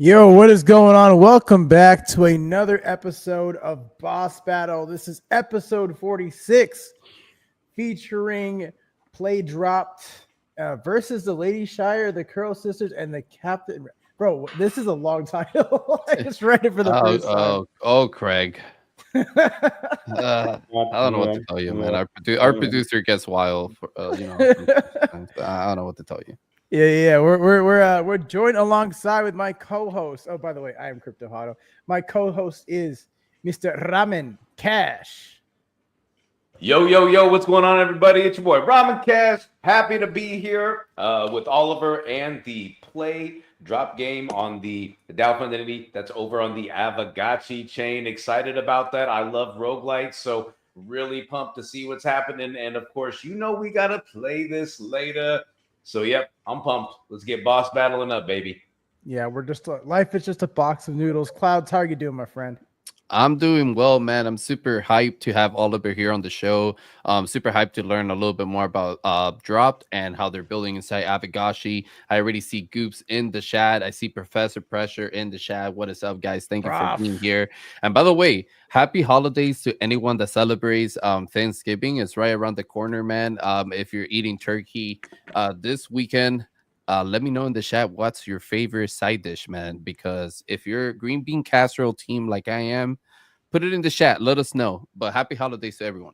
Yo, what is going on? Welcome back to another episode of Boss Battle. This is episode 46 featuring Play Dropped versus the Lady Shire, the Kuro sisters, and the Captain. Bro, this is a long title. I just read it for the Oh, first time. oh, Craig. I don't know what to tell you, man. Our producer gets wild for sometimes. I don't know what to tell you. Yeah. We're joined alongside with my co-host. Oh, by the way, I am Crypto Hotto. My co-host is Mr. Ramen Cash. Yo, what's going on, everybody? It's your boy, Ramen Cash. Happy to be here with Oliver and the play drop game on the Dow Fund entity that's over on the Avagachi chain. Excited about that. I love roguelites, so really pumped to see what's happening. And of course, we got to play this later. So, yep, I'm pumped. Let's get boss battling up, baby. Yeah, we're just life is just a box of noodles. Clouds, how are you doing, my friend? I'm doing well, man. I'm super hyped to have Oliver here on the show. Super hyped to learn a little bit more about Dropped and how they're building inside Avagashi. I already see Goops in the chat. I see Professor Pressure in the chat. What is up, guys? Thank you for being here. And by the way, happy holidays to anyone that celebrates Thanksgiving. It's right around the corner, man. If you're eating turkey this weekend, let me know in the chat what's your favorite side dish, man. Because if you're a green bean casserole team like I am, put it in the chat. Let us know. But happy holidays to everyone.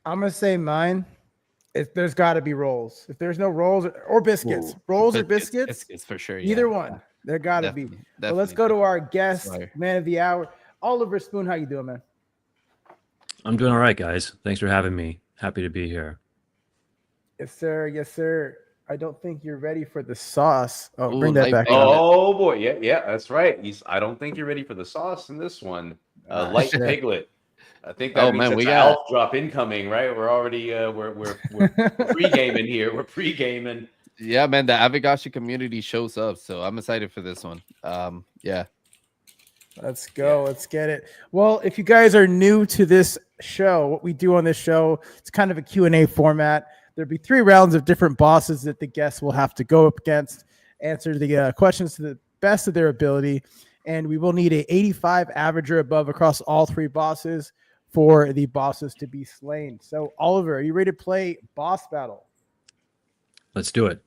I'm gonna say mine. There's got to be rolls. If there's no rolls or biscuits, rolls or biscuits, It's for sure. either one. There got to be. But let's go to our guest, man of the hour, Oliver Spoon. How you doing, man? I'm doing all right, guys. Thanks for having me. Happy to be here. Yes, sir. Yes, sir. I don't think you're ready for the sauce. Oh, Ooh, bring that back. Oh boy, yeah, that's right. I don't think you're ready for the sauce in this one. Light Piglet. I think that means we got elf drop incoming, right? We're already we're pre-gaming here. We're pre-gaming. Yeah, man, the Avagashi community shows up, so I'm excited for this one. Yeah. Let's go. Let's get it. Well, if you guys are new to this show, what we do on this show, it's kind of a Q&A format. There'll be 3 rounds of different bosses that the guests will have to go up against, answer the questions to the best of their ability, and we will need a 85 average or above across all 3 bosses for the bosses to be slain. So, Oliver, are you ready to play boss battle? Let's do it.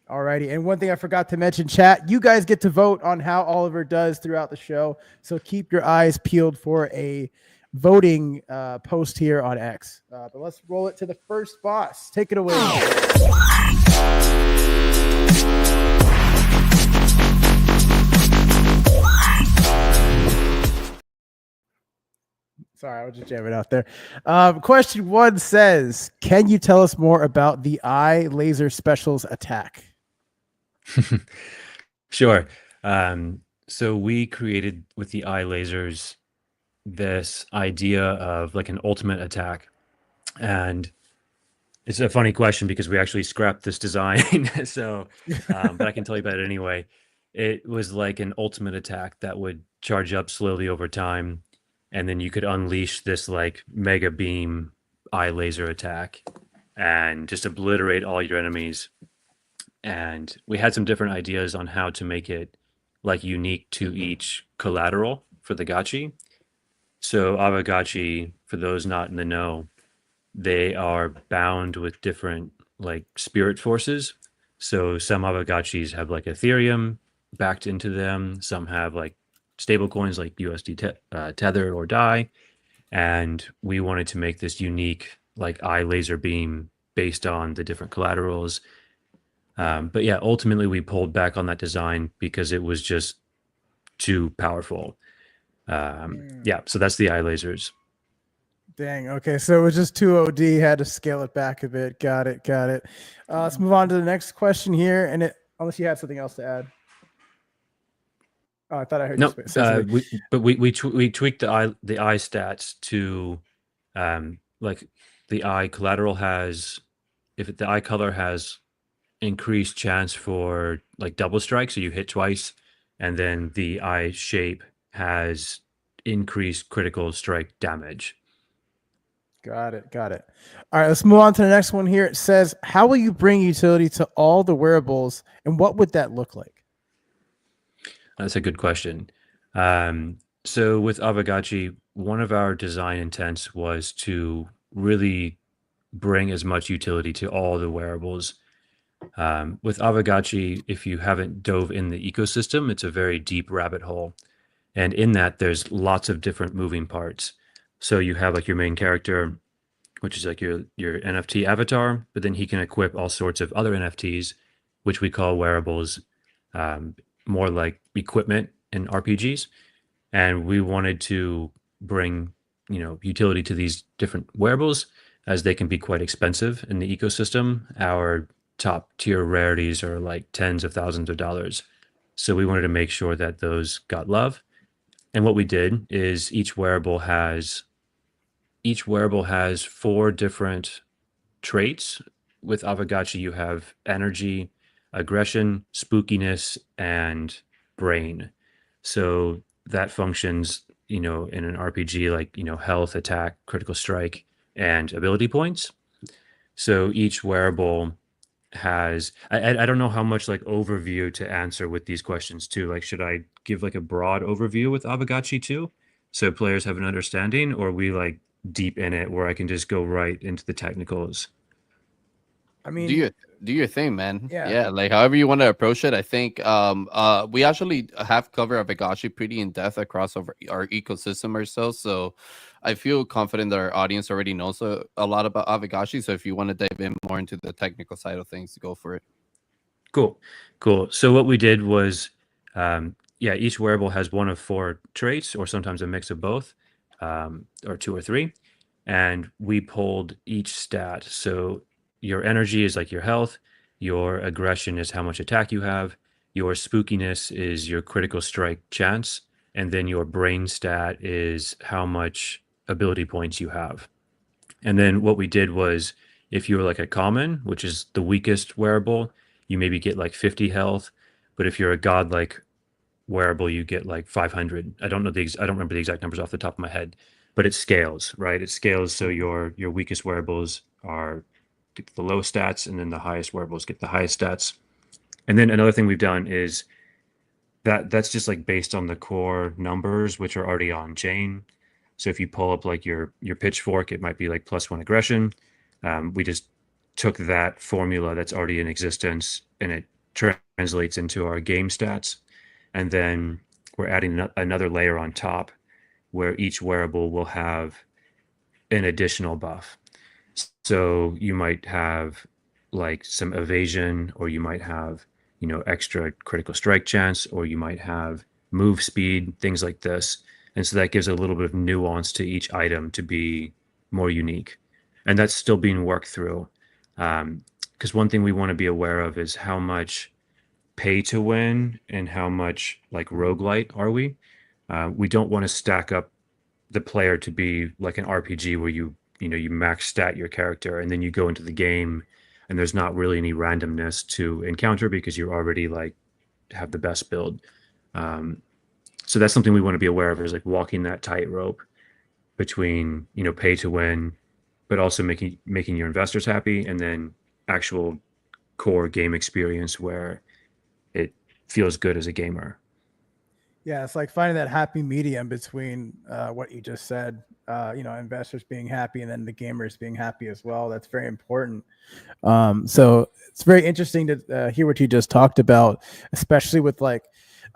Alrighty, and one thing I forgot to mention, chat, you guys get to vote on how Oliver does throughout the show, so keep your eyes peeled for a voting post here on X. But let's roll it to the first boss. Take it away. Sorry, I was just jamming out there. Question 1 says, can you tell us more about the eye laser specials attack? Sure. So we created with the eye lasers this idea of like an ultimate attack, and it's a funny question because we actually scrapped this design. So but I can tell you about it anyway. It was like an ultimate attack that would charge up slowly over time, and then you could unleash this like mega beam eye laser attack and just obliterate all your enemies. And we had some different ideas on how to make it like unique to each collateral for the gachi. So Avagachi, for those not in the know, they are bound with different like spirit forces. So some Avagachis have like Ethereum backed into them. Some have like stable coins like USD Tether or DAI. And we wanted to make this unique like eye laser beam based on the different collaterals. But yeah, ultimately we pulled back on that design because it was just too powerful. Yeah, so that's the eye lasers. Dang. Okay, so it was just too OD. Had to scale it back a bit. Got it. Let's move on to the next question here. And unless you had something else to add. Oh, I thought I heard you say we tweaked the eye stats to like the eye collateral has, if the eye color has increased chance for like double strike, so you hit twice, and then the eye shape has increased critical strike damage. Got it. All right, let's move on to the next one here. It says, how will you bring utility to all the wearables, and what would that look like? That's a good question. So with Avagachi, one of our design intents was to really bring as much utility to all the wearables. With Avagachi, if you haven't dove in the ecosystem, it's a very deep rabbit hole. And in that, there's lots of different moving parts. So you have like your main character, which is like your NFT avatar, but then he can equip all sorts of other NFTs, which we call wearables, um, more like equipment in RPGs. And we wanted to bring, utility to these different wearables as they can be quite expensive in the ecosystem. Our top tier rarities are like tens of thousands of dollars. So we wanted to make sure that those got love. And what we did is each wearable has four different traits. With Avagachi, you have energy, aggression, spookiness, and brain. So that functions, in an RPG like, health, attack, critical strike, and ability points. So each wearable has, I don't know how much like overview to answer with these questions too. Like, should I give like a broad overview with Avagachi too? So players have an understanding, or we like deep in it where I can just go right into the technicals? I Do mean, your do your thing, man. yeah. Yeah, like however you want to approach it. I think we actually have covered Avagashi pretty in depth across our ecosystem ourselves. So I feel confident that our audience already knows a lot about Avagashi. So if you want to dive in more into the technical side of things, go for it. Cool. Cool. So what we did was, yeah, each wearable has one of four traits, or sometimes a mix of both, or two or three. And we pulled each stat. So your energy is like your health, your aggression is how much attack you have, your spookiness is your critical strike chance, and then your brain stat is how much ability points you have. And then what we did was, if you were like a common, which is the weakest wearable, you maybe get like 50 health. But if you're a godlike wearable, you get like 500. I don't remember the exact numbers off the top of my head, but it scales, right? It scales, so your weakest wearables are get the lowest stats, and then the highest wearables get the highest stats. And then another thing we've done is that's just like based on the core numbers, which are already on chain. So if you pull up like your pitchfork, it might be like +1 aggression. We just took that formula that's already in existence, and it translates into our game stats. And then we're adding another layer on top, where each wearable will have an additional buff. So you might have like some evasion, or you might have, extra critical strike chance, or you might have move speed, things like this. And so that gives a little bit of nuance to each item to be more unique. And that's still being worked through. Because one thing we want to be aware of is how much pay to win and how much like roguelite are we. We don't want to stack up the player to be like an RPG where you max stat your character, and then you go into the game and there's not really any randomness to encounter because you already like have the best build. So that's something we want to be aware of, is like walking that tightrope between, pay to win, but also making your investors happy, and then actual core game experience where it feels good as a gamer. Yeah, it's like finding that happy medium between what you just said, investors being happy and then the gamers being happy as well. That's very important. So it's very interesting to hear what you just talked about, especially with like,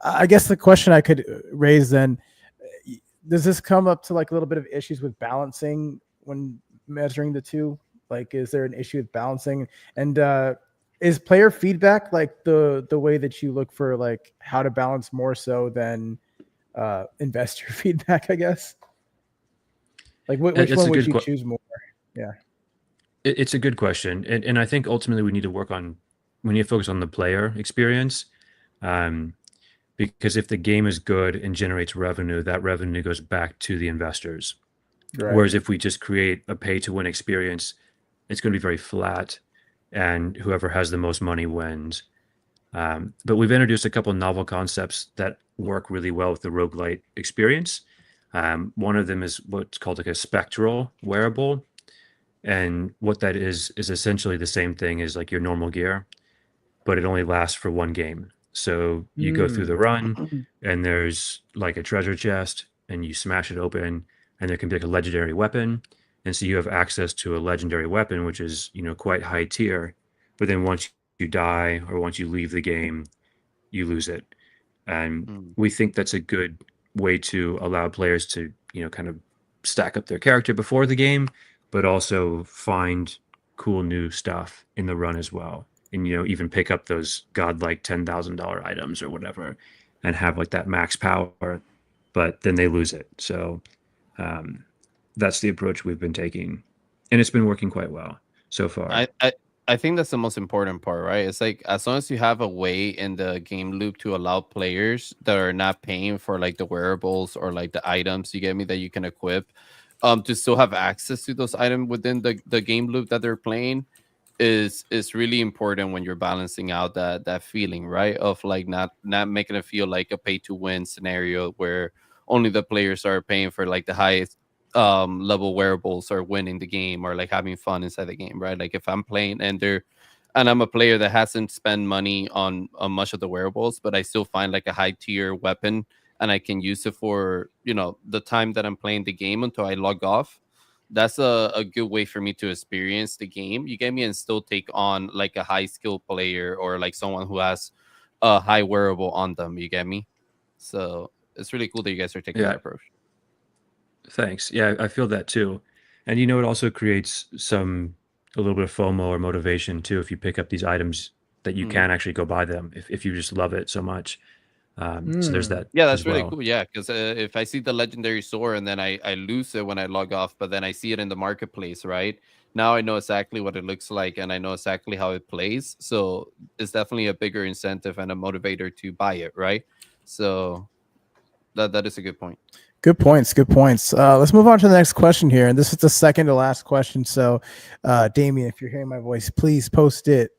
I guess the question I could raise then, does this come up to like a little bit of issues with balancing when measuring the two? Like, is there an issue with balancing? And is player feedback like the way that you look for like how to balance more so than investor feedback, I guess? Like which one would you choose more? Yeah. It's a good question. And I think ultimately we need to focus on the player experience. Because if the game is good and generates revenue, that revenue goes back to the investors. Right. Whereas if we just create a pay to win experience, it's going to be very flat, and whoever has the most money wins. But we've introduced a couple of novel concepts that work really well with the roguelite experience. One of them is what's called like a spectral wearable. And what that is essentially the same thing as like your normal gear, but it only lasts for one game. So you go through the Mm. run, and there's like a treasure chest, and you smash it open, and there can be like a legendary weapon. And so you have access to a legendary weapon, which is, quite high tier. But then once you die or once you leave the game, you lose it. And Mm. we think that's a good way to allow players to, kind of stack up their character before the game, but also find cool new stuff in the run as well. And, even pick up those godlike $10,000 items or whatever and have like that max power, but then they lose it. So um, that's the approach we've been taking. And it's been working quite well so far. I think that's the most important part, right? It's like as long as you have a way in the game loop to allow players that are not paying for like the wearables or like the items, you get me, that you can equip, to still have access to those items within the game loop that they're playing is really important when you're balancing out that feeling, right? Of like not making it feel like a pay to win scenario where only the players are paying for like the highest level wearables or winning the game or like having fun inside the game, right? Like if I'm playing and I'm a player that hasn't spent money on much of the wearables, but I still find like a high tier weapon and I can use it for, the time that I'm playing the game until I log off. That's a good way for me to experience the game, you get me, and still take on like a high skill player or like someone who has a high wearable on them, you get me. So it's really cool that you guys are taking that Yeah. approach. Thanks. Yeah, I feel that too. And it also creates a little bit of FOMO or motivation too if you pick up these items that you Mhm. can actually go buy them if you just love it so much. So there's Mm. that Yeah, as that's really well. cool. Yeah, because if I see the legendary sword and then I lose it when I log off, but then I see it in the marketplace, right? Now I know exactly what it looks like and I know exactly how it plays. So it's definitely a bigger incentive and a motivator to buy it, right? So that is a good point. Good points. Good points. Let's move on to the next question here, and this is the second to last question. So, Damien, if you're hearing my voice, please post it.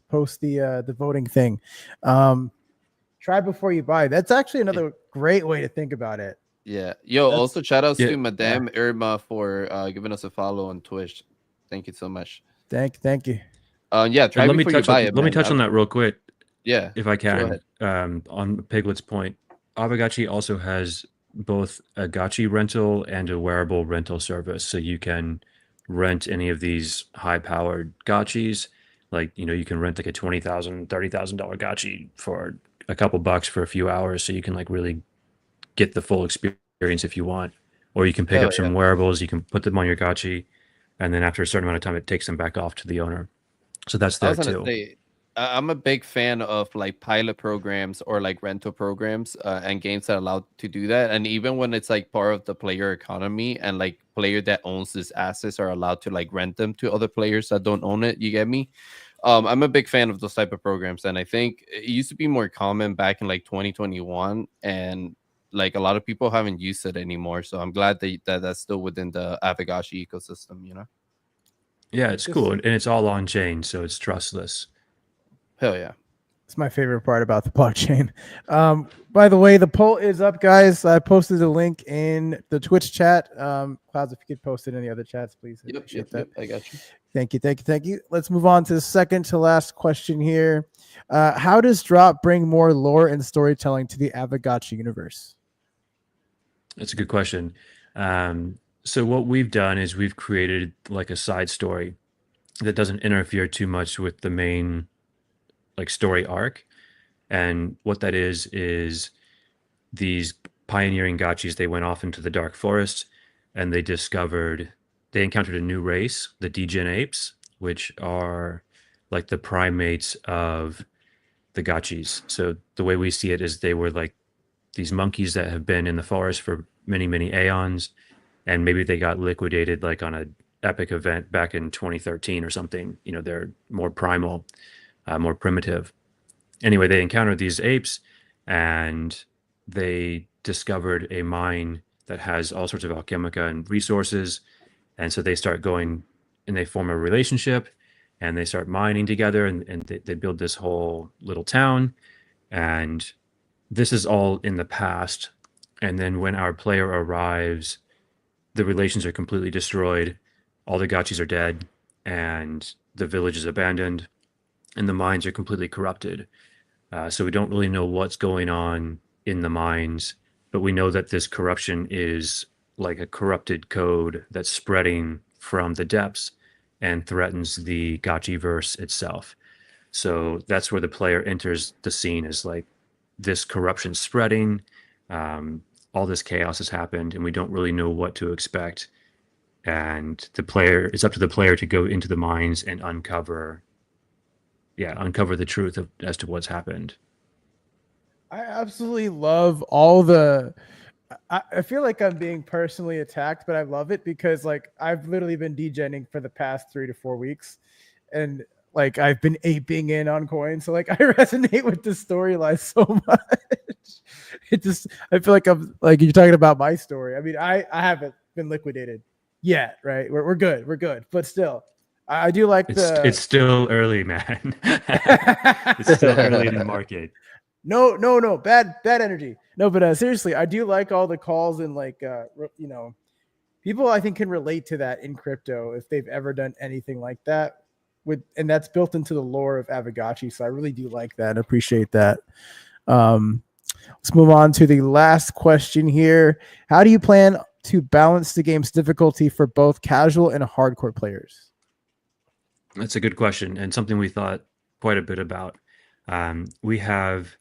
Post the voting thing. Try before you buy. That's actually another great way to think about it. Yeah. Yo, That's also shout outs Yeah, to yeah. Madame Irma for giving us a follow on Twitch. Thank you so much. Thank you. Yeah, try let me before you touch on buy it, let me man. touch on that real quick Yeah, if I go can. ahead. On Piglet's point, Avagachi also has both a gachi rental and a wearable rental service, so you can rent any of these high-powered gachis. Like, you can rent like a $20,000, $30,000 gachi for a couple bucks for a few hours, so you can like really get the full experience if you want. Or you can pick Hell up yeah. some wearables, you can put them on your gachi, and then after a certain amount of time, it takes them back off to the owner. So that's I there was gonna too. say, I'm a big fan of like pilot programs or like rental programs and games that allow to do that. And even when it's like part of the player economy and like player that owns these assets are allowed to like rent them to other players that don't own it. You get me? I'm a big fan of those type of programs, and I think it used to be more common back in like 2021, and like a lot of people haven't used it anymore. So I'm glad that's still within the Avagashi ecosystem. Yeah, it's Just cool. And it's all on chain, so it's trustless. Hell yeah. it's my favorite part about the blockchain. By the way, the poll is up, guys. I posted a link in the Twitch chat. Clouds, if you could post it in the other chats, please. I appreciate that. I got you. Thank you. Let's move on to the second to last question here. How does Drop bring more lore and storytelling to the Avagachi universe? That's a good question. So what we've done is we've created like a side story that doesn't interfere too much with the main like story arc. And what that is these pioneering gachis, they went off into the dark forest and they encountered a new race, the degen apes, which are like the primates of the gachis. So the way we see it is they were like these monkeys that have been in the forest for many, many aeons, and maybe they got liquidated like on a epic event back in 2013 or something. They're more primal, more primitive. Anyway, they encountered these apes, and they discovered a mine that has all sorts of alchemica and resources, and so they start going and they form a relationship, and they start mining together, and they build this whole little town. And this is all in the past. And then when our player arrives, the relations are completely destroyed. All the gachis are dead, and the village is abandoned, and the mines are completely corrupted. So we don't really know what's going on in the mines, but we know that this corruption is like a corrupted code that's spreading from the depths and threatens the Gachiverse itself. So that's where the player enters the scene, is like this corruption spreading, all this chaos has happened, and we don't really know what to expect. And it's up to the player to go into the mines and uncover the truth as to what's happened. I absolutely love all the. I feel like I'm being personally attacked, but I love it because like I've literally been degenning for the past 3 to 4 weeks, and like I've been aping in on coins. So like I resonate with the storyline so much. I feel like I'm like you're talking about my story. I mean, I haven't been liquidated yet, right? We're good, but still, I do like It's still early, man. It's still early in the market. No, bad energy. No, but seriously, I do like all the calls and like people I think can relate to that in crypto if they've ever done anything like that. And that's built into the lore of Aavegotchi, so I really do like that and appreciate that. Let's move on to the last question here. How do you plan to balance the game's difficulty for both casual and hardcore players? That's a good question, and something we thought quite a bit about. We have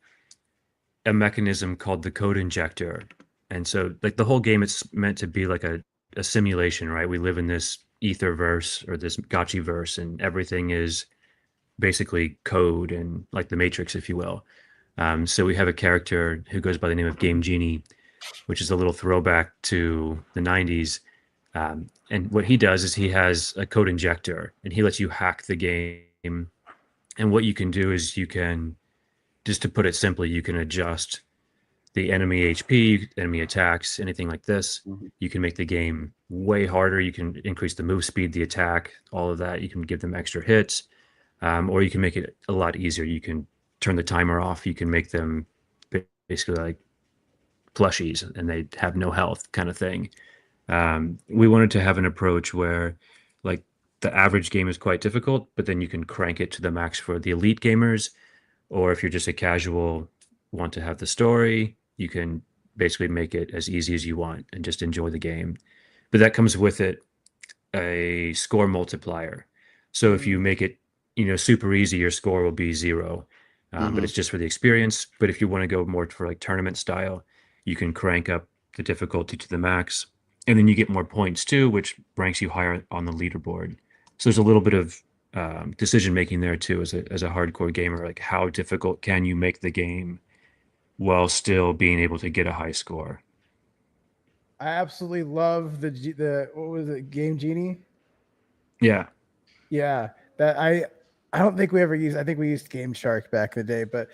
a mechanism called the code injector, and so like the whole game, it's meant to be like a simulation, right? We live in this etherverse or this Gachiverse, and everything is basically code and like the Matrix, if you will. So we have a character who goes by the name of Game Genie, which is a little throwback to the 90s. And what he does is he has a code injector, and he lets you hack the game. And what you can do is you can, just to put it simply, you can adjust the enemy HP, enemy attacks, anything like this. Mhm. You can make the game way harder. You can increase the move speed, the attack, all of that. You can give them extra hits, or you can make it a lot easier. You can turn the timer off. You can make them basically like plushies, and they have no health kind of thing. We wanted to have an approach where like the average game is quite difficult, but then you can crank it to the max for the elite gamers. Or if you're just a casual, want to have the story, you can basically make it as easy as you want and just enjoy the game. But that comes with it a score multiplier. So if you make it, super easy, your score will be 0. But it's just for the experience. But if you want to go more for like tournament style, you can crank up the difficulty to the max, and then you get more points too, which ranks you higher on the leaderboard. So there's a little bit of decision making there too, as a hardcore gamer. Like, how difficult can you make the game while still being able to get a high score? I absolutely love the what was it, Game Genie? Yeah. Yeah, that I don't think we ever used. I think we used Game Shark back in the day, but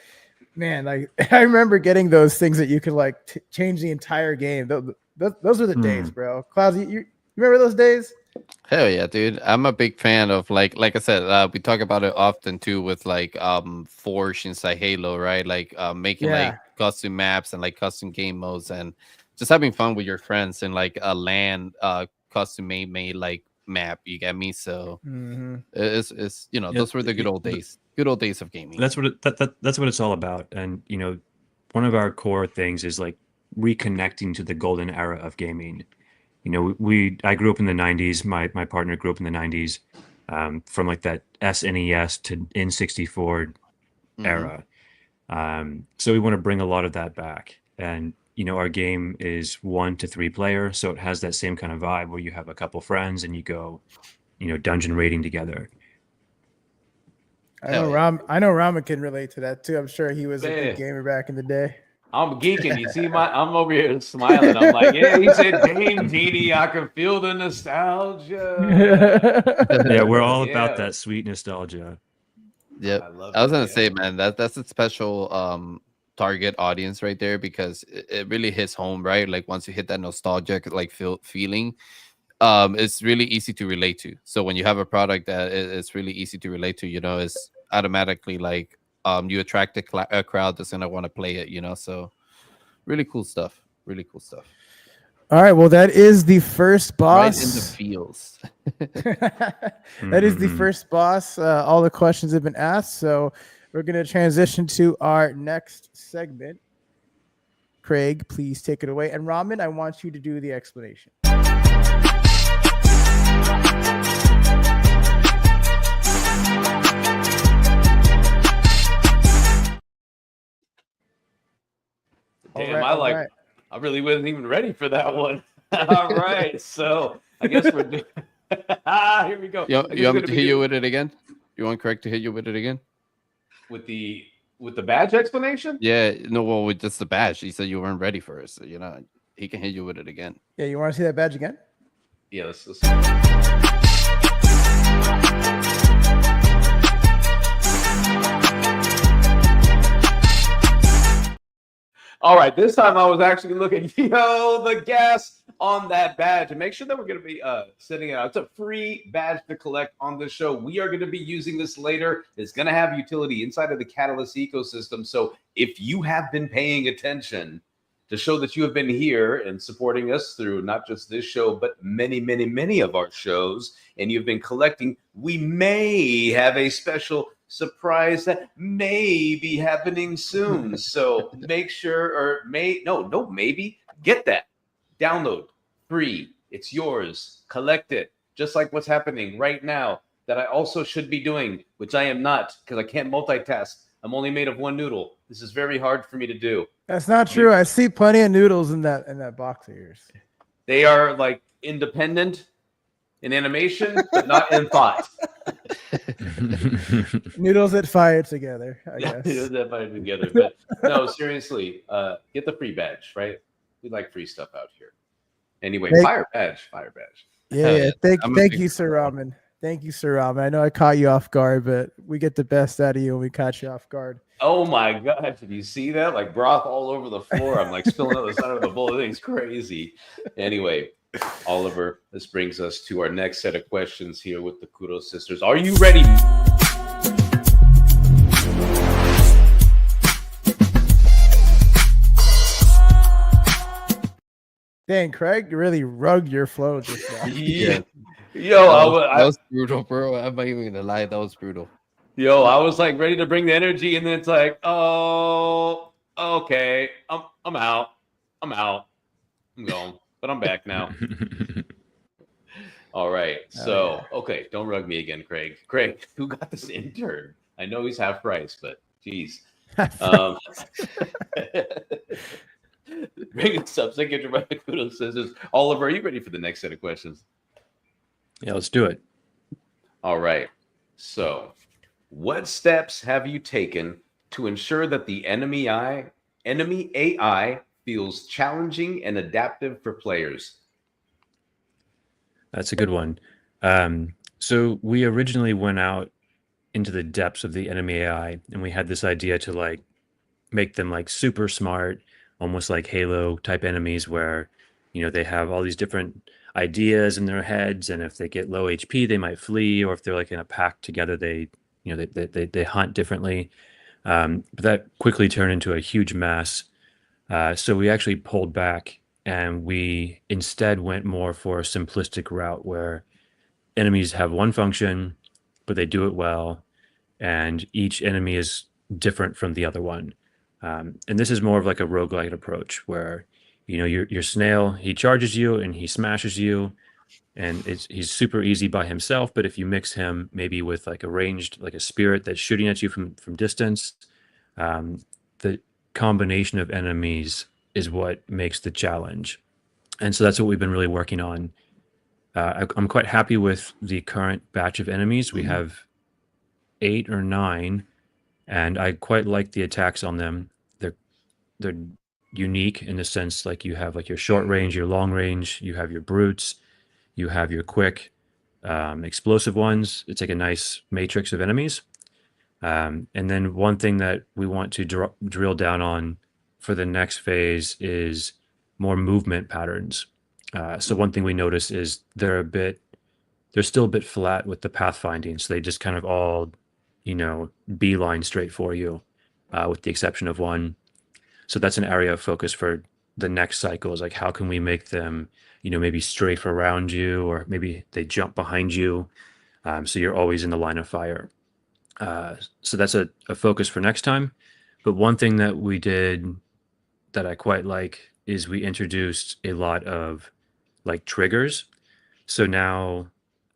man, like I remember getting those things that you could like change the entire game. Those were the days, bro. Klaus, you remember those days? Hell yeah, dude. I'm a big fan of like I said, we talk about it often too with like Forge inside Halo, right? Like making like custom maps and like custom game modes and just having fun with your friends and like a LAN custom made like map, you get me? So it's those were the good old days of gaming. That's what that's what it's all about. And one of our core things is like reconnecting to the golden era of gaming. I grew up in the 90s. My partner grew up in the 90s, from like that SNES to N64 era. So we want to bring a lot of that back. And our game is 1 to 3 player, so it has that same kind of vibe where you have a couple friends and you go, dungeon raiding together. I know Rama can relate to that too. I'm sure he was a big gamer back in the day. I'm geeking. You see, I'm over here smiling. I'm like, yeah, he said Game Genie. I can feel the nostalgia. Yeah, we're all about that sweet nostalgia. Yeah, I was gonna say, man, that's a special target audience right there, because it really hits home, right? Like once you hit that nostalgic like feeling, it's really easy to relate to. So when you have a product that it's really easy to relate to, it's automatically like you attract a crowd that's gonna want to play it, so really cool stuff. All right, well, that is the first boss. Right in the feels. That is the first boss. All the questions have been asked, so we're going to transition to our next segment. Craig, please take it away. And Ramen, I want you to do the explanation. Damn, All right. I really wasn't even ready for that one. All right, so I guess we're doing. Here we go. You want me to hit you with it again? You want Craig to hit you with it again? With the badge explanation? Yeah, no, well, with just the badge. He said you weren't ready for it, so he can hit you with it again. Yeah, you want to see that badge again? Yeah, let's. All right, this time I was actually looking, the gas on that badge, and make sure that we're going to be sending it out. It's a free badge to collect on the show. We are going to be using this later. It's going to have utility inside of the Catalyst ecosystem. So if you have been paying attention to show that you have been here and supporting us through not just this show, but many, many, many of our shows, and you've been collecting, we may have a special surprise that may be happening soon. So make sure, maybe get that. Download, free. It's yours. Collect it. Just like what's happening right now that I also should be doing, which I am not because I can't multitask. I'm only made of one noodle. This is very hard for me to do. That's not true. I see plenty of noodles in that box of yours. They are like independent in animation, but not in thought. Noodles that fire together, I guess. Noodles that fire together. But no, seriously, get the free badge, right? We like free stuff out here. Anyway, fire badge. Yeah. Thank you, Sir Ramen. Thank you, Sir Ramen. I know I caught you off guard, but we get the best out of you when we caught you off guard. Oh my God. Did you see that? Like broth all over the floor. I'm like spilling out the side of the bowl. The thing's crazy. Anyway, Oliver, this brings us to our next set of questions here with the Kuro sisters. Are you ready? Dang, Craig, you really rugged your flow just now. Yeah. That was brutal, bro. I'm not even gonna lie, that was brutal. I was like ready to bring the energy, and then it's like, oh, okay, I'm out. I'm going, but I'm back now. All right, so okay, don't rug me again, Craig. Craig, who got this intern? I know he's half price, but geez. Bring us up. Thank you, Kudos Scissors. Oliver, are you ready for the next set of questions? Yeah, let's do it. All right. So, what steps have you taken to ensure that the enemy AI feels challenging and adaptive for players? That's a good one. So we originally went out into the depths of the enemy AI, and we had this idea to like make them like super smart, almost like Halo type enemies where, they have all these different ideas in their heads, and if they get low HP, they might flee, or if they're like in a pack together, they hunt differently. But that quickly turned into a huge mess. So we actually pulled back, and we instead went more for a simplistic route where enemies have one function, but they do it well, and each enemy is different from the other one. And this is more of like a roguelike approach where, your snail, he charges you and he smashes you, and he's super easy by himself. But if you mix him maybe with like a ranged, like a spirit that's shooting at you from distance, the combination of enemies is what makes the challenge. And so that's what we've been really working on. I'm quite happy with the current batch of enemies. We have 8 or 9, and I quite like the attacks on them. They're unique in the sense like you have like your short range, your long range, you have your brutes, you have your quick explosive ones. It's like a nice matrix of enemies. And then one thing that we want to drill down on for the next phase is more movement patterns. So one thing we notice is they're still a bit flat with the pathfinding. So they just kind of all, beeline straight for you, with the exception of one. So that's an area of focus for the next cycle, is like, how can we make them, maybe strafe around you, or maybe they jump behind you. So you're always in the line of fire. So that's a focus for next time. But one thing that we did that I quite like is we introduced a lot of like triggers. So now,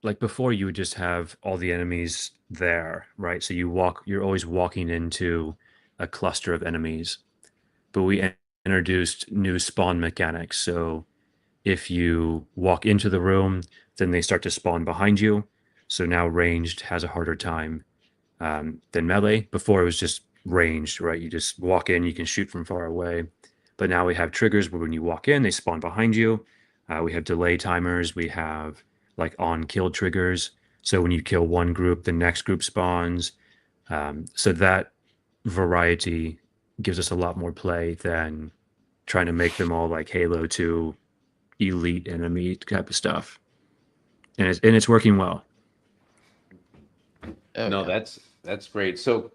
like before, you would just have all the enemies there, right? So you're always walking into a cluster of enemies. But we introduced new spawn mechanics. So if you walk into the room, then they start to spawn behind you. So now ranged has a harder time than melee. Before it was just ranged, right? You just walk in, you can shoot from far away. But now we have triggers where when you walk in, they spawn behind you. We have delay timers. We have like on kill triggers. So when you kill one group, the next group spawns. So that variety gives us a lot more play than trying to make them all like Halo 2 elite enemy type of stuff. And it's working well. Oh, No, yeah. that's great. So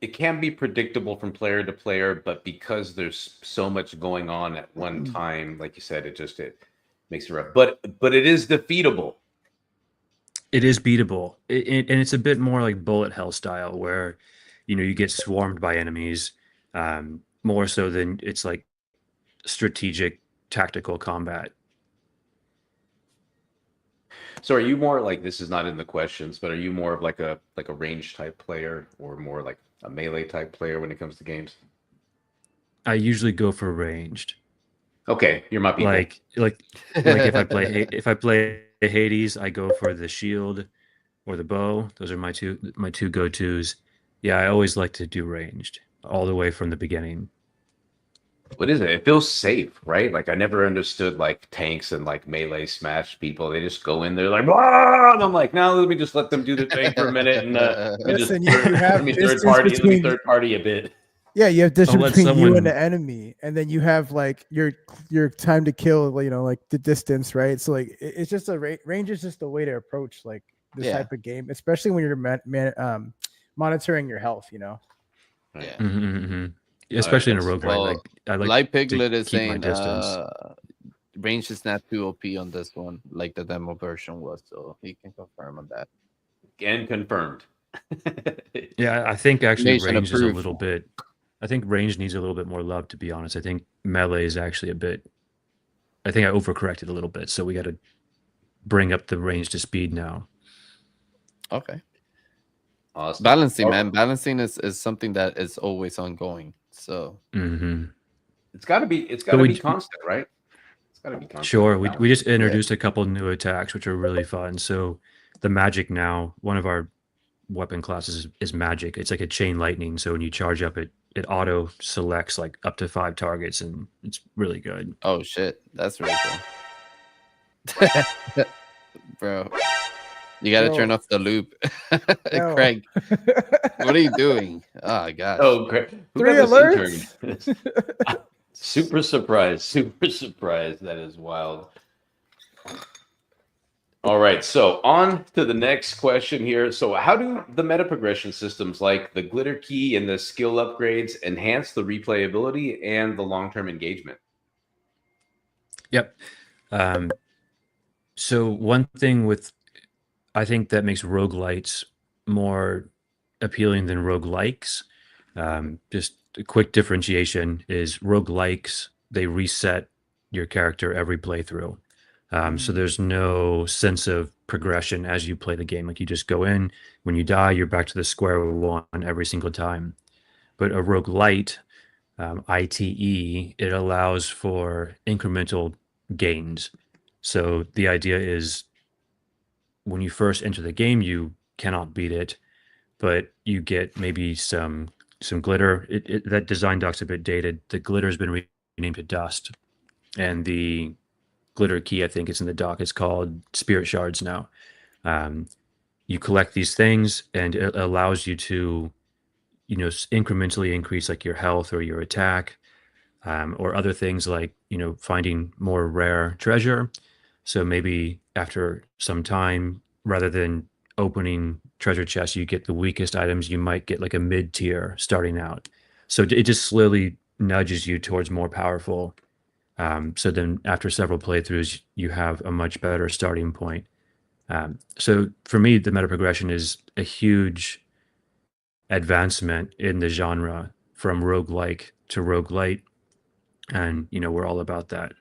it can be predictable from player to player, but because there's so much going on at one time, like you said, it makes it rough. But it is defeatable. It is beatable, and it's a bit more like bullet hell style, where you get swarmed by enemies, more so than it's like strategic tactical combat. So are you more like, this is not in the questions, but are you more of like a range type player or more like a melee type player when it comes to games? I usually go for ranged. Okay, you're my people. Like if I play Hades, I go for the shield or the bow. Those are my two go-tos. Yeah, I always like to do ranged all the way from the beginning. What is it? It feels safe, right? Like I never understood like tanks and like melee smash people. They just go in there like, "Wah!" And I'm like, no, let me just let them do the thing for a minute and Listen, you have let me distance between third party a bit. yeah, you have I'll distance let between you and someone. the enemy, and then you have like your time to kill, like the distance, right? So like it's just range is just a way to approach like this Yeah. type of game, especially when you're monitoring your health. Yeah. All right, Especially in a that's roguelite, Well, like I like Light to Piglet is keep my saying distance. range is not too OP on this one, like the demo version was, so he can confirm on that. and confirmed. Yeah, I think actually Nation range is a approved. little bit. I think range needs a little bit more love, to be honest. I think melee is actually a bit. I think I overcorrected a little bit, so we got to bring up the range to speed now. Okay. Awesome. Balancing, All man. right. Balancing is something that is always ongoing. So Hmm. It's gotta be But we constant, right? It's gotta be constant. sure we just yeah. introduced a couple new attacks, which are really fun. So the magic now, one of our weapon classes is magic. It's like a chain lightning. So when you charge up, it auto selects like up to 5 targets, and it's really good. Oh shit. That's really cool. Bro. You gotta turn Yo, off the loop. yo, Craig, what are you doing? Oh gosh. Oh, great. Who three got this intern? alerts. Super surprised. Super surprised. That is wild. All right. So on to the next question here. So how do the meta progression systems like the glitter key and the skill upgrades enhance the replayability and the long-term engagement? Yep. Um, so one thing I think that makes roguelites more appealing than roguelikes. Just a quick differentiation is roguelikes, they reset your character every playthrough. So there's no sense of progression as you play the game. Like you just go in, when you die, you're back to the square one every single time. But a roguelite, ITE, it allows for incremental gains. So the idea is when you first enter the game, you cannot beat it, but you get maybe some glitter. That design doc's a bit dated. The glitter has been renamed to dust, and the glitter key, I think, is in the doc. It's called spirit shards now. Um, you collect these things, and it allows you to, incrementally increase like your health or your attack, or other things like finding more rare treasure. So maybe after some time, rather than opening treasure chests, you get the weakest items. You might get like a mid tier starting out. So it just slowly nudges you towards more powerful. So then after several playthroughs, you have a much better starting point. So for me, the meta progression is a huge advancement in the genre from roguelike to roguelite. And, we're all about that.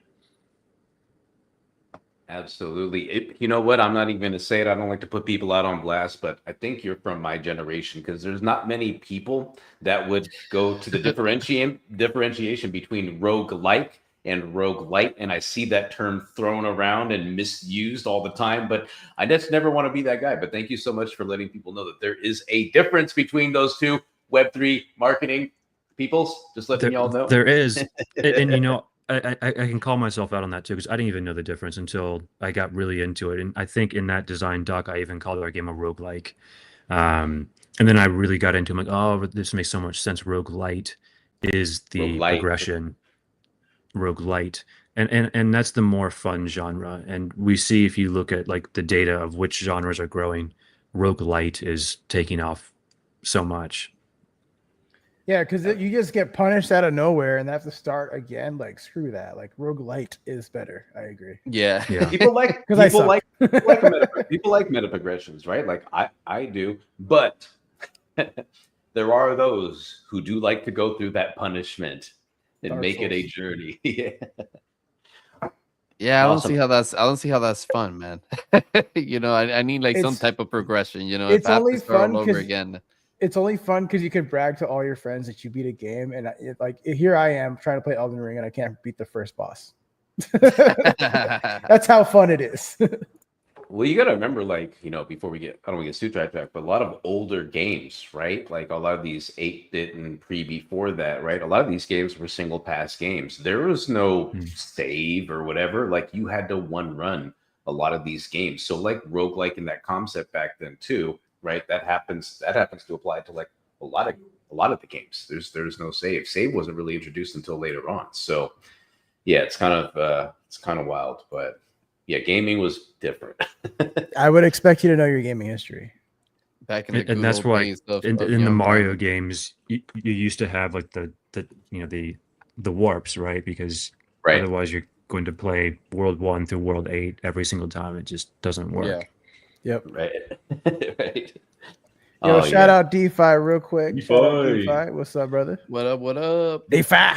Absolutely. You know what? I'm not even going to say it. I don't like to put people out on blast, but I think you're from my generation because there's not many people that would go to the differentiation between roguelike and roguelite. And I see that term thrown around and misused all the time, but I just never want to be that guy. But thank you so much for letting people know that there is a difference between those two. Web3 marketing peoples, just letting y'all know. There is. And, I can call myself out on that too, because I didn't even know the difference until I got really into it. And I think in that design doc, I even called our game a roguelike. And then I really got into it. I'm like, oh, this makes so much sense. Roguelite is the Roguelite. progression. Roguelite. And that's the more fun genre. And we see, if you look at like the data of which genres are growing, roguelite is taking off so much. Yeah, because you just get punished out of nowhere and have to start again. Like, screw that. Like, roguelite is better. I agree. Yeah. People like people like meta progressions, right? Like I do, but there are those who do like to go through that punishment and Dark make it a Souls. journey. Yeah. Yeah, Awesome. I don't see how that's fun, man. I need like some It's- type of progression, if it's I have only to start fun all over 'cause- again. It's only fun because you can brag to all your friends that you beat a game, and here I am trying to play Elden Ring and I can't beat the first boss. That's how fun it is. Well, you got to remember, like, before I don't want to get too sidetracked, but a lot of older games, right? Like a lot of these 8-bit and before that, right? A lot of these games were single pass games. There was no save or whatever. Like, you had to one run a lot of these games. So, like, roguelike in that concept back then too, right? That happens to apply to like a lot of the games. There's no save. Save wasn't really introduced until later on. So, yeah, it's kind of wild, but yeah, gaming was different. I would expect you to know your gaming history. Back in the And good that's old why days of in the young Mario Ryan. games, you used to have like the warps, right? Because Right. otherwise you're going to play World 1 through World 8 every single time. It just doesn't work. Yeah. Yep. Right. Right. Yo, Oh, shout yeah. out DeFi real quick. Shout out DeFi. DeFi. What's up, brother? What up? What up? DeFi.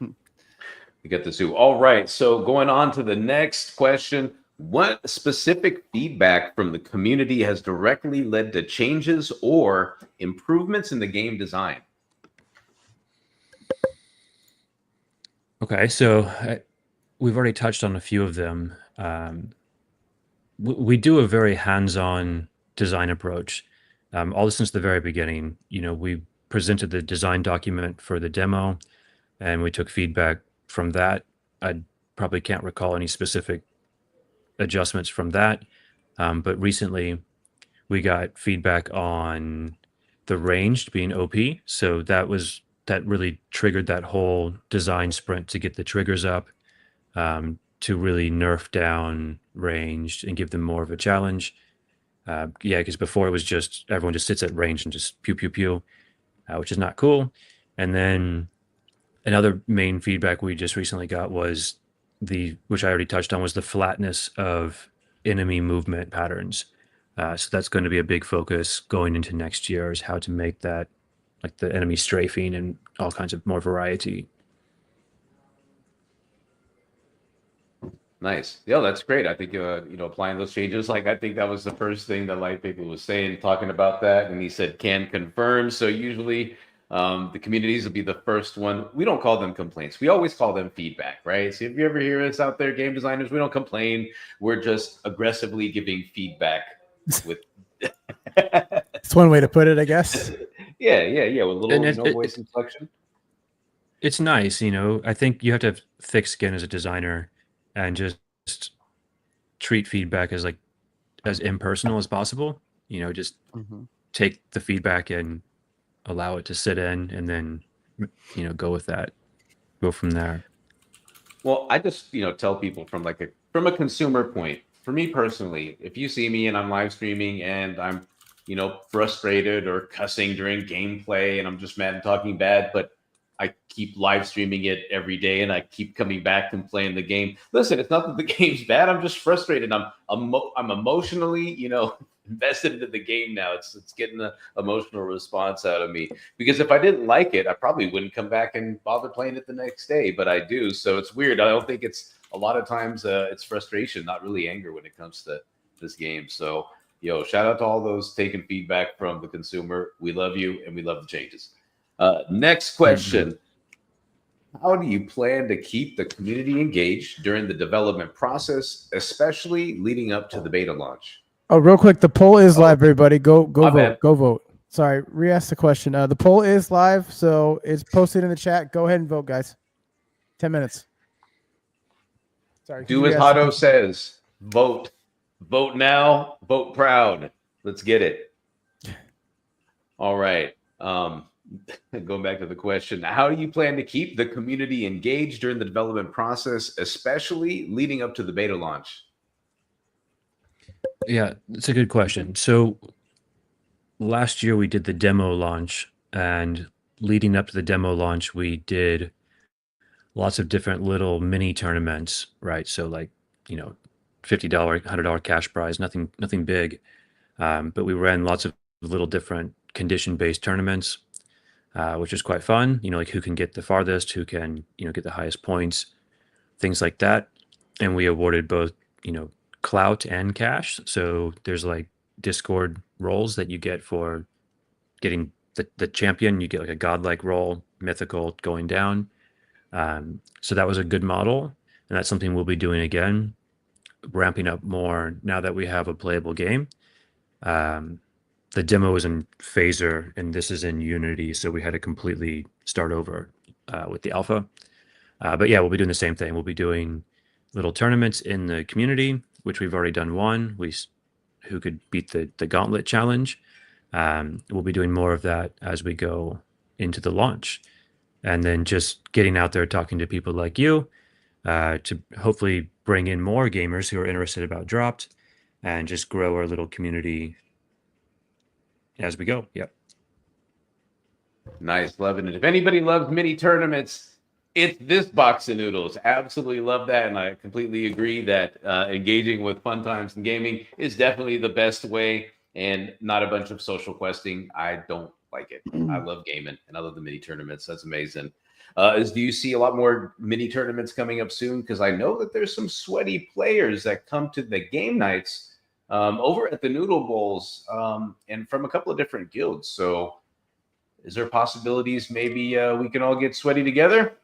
We get the zoo. All right. So going on to the next question. What specific feedback from the community has directly led to changes or improvements in the game design? Okay, so we've already touched on a few of them. We do a very hands-on design approach. All since the very beginning, we presented the design document for the demo, and we took feedback from that. I probably can't recall any specific adjustments from that, but recently we got feedback on the ranged being OP. So that really triggered that whole design sprint to get the triggers up, to really nerf down ranged and give them more of a challenge. Because before it was just everyone just sits at range and just pew pew pew, which is not cool. And then another main feedback we just recently got was which I already touched on, was the flatness of enemy movement patterns. So that's going to be a big focus going into next year, is how to make that, like the enemy strafing and all kinds of more variety. Nice. Yeah, that's great. I think applying those changes, like I think that was the first thing that Light People was saying, talking about that, and he said can confirm. So usually the communities will be the first one. We don't call them complaints. We always call them feedback, right? So if you ever hear us out there, game designers, we don't complain. We're just aggressively giving feedback with It's one way to put it, I guess. yeah, with a And little voice inflection. It's nice, I think you have to have thick skin as a designer and just treat feedback as impersonal as possible. Just take the feedback and allow it to sit in, and then go with that, go from there. Well, I just tell people from a consumer point. For me personally, if you see me and I'm live streaming and I'm frustrated or cussing during gameplay and I'm just mad and talking bad, but I keep live streaming it every day and I keep coming back and playing the game. Listen, it's not that the game's bad. I'm just frustrated. I'm emotionally, invested into the game now. It's getting an emotional response out of me, because if I didn't like it, I probably wouldn't come back and bother playing it the next day, but I do. So it's weird. I don't think it's a lot of times it's frustration, not really anger when it comes to this game. So shout out to all those taking feedback from the consumer. We love you and we love the changes. Next question. How do you plan to keep the community engaged during the development process, especially leading up to the beta launch? Oh, real quick, the poll is live, everybody. Go My vote. bad. Go vote. Sorry, re-ask the question. The poll is live, so it's posted in the chat. Go ahead and vote, guys. 10 minutes. Sorry. Do as Hado says. Vote. Vote now. Vote proud. Let's get it. All right. Going back to the question, how do you plan to keep the community engaged during the development process, especially leading up to the beta launch? Yeah, it's a good question. So last year we did the demo launch, and leading up to the demo launch, we did lots of different little mini tournaments, right? So like, $50, $100 cash prize, nothing big. But we ran lots of little different condition-based tournaments, which is quite fun. Like who can get the farthest, who can, get the highest points, things like that. And we awarded both, clout and cash. So there's like Discord roles that you get for getting the champion. You get like a godlike role, mythical going down. So that was a good model. And that's something we'll be doing again, ramping up more now that we have a playable game. The demo is in Phaser and this is in Unity, so we had to completely start over with the alpha. But yeah, we'll be doing the same thing. We'll be doing little tournaments in the community, which we've already done one. Who could beat the gauntlet challenge. We'll be doing more of that as we go into the launch. And then just getting out there talking to people like you to hopefully bring in more gamers who are interested about Dropped and just grow our little community as we go. Yep. Nice, loving it. If anybody loves mini tournaments, it's this box of noodles. Absolutely love that, and I completely agree that engaging with fun times and gaming is definitely the best way, and not a bunch of social questing. I don't like it. I love gaming, and I love the mini tournaments. That's amazing. Do you see a lot more mini tournaments coming up soon? Because I know that there's some sweaty players that come to the game nights over at the Noodle Bowls and from a couple of different guilds. So is there possibilities maybe we can all get sweaty together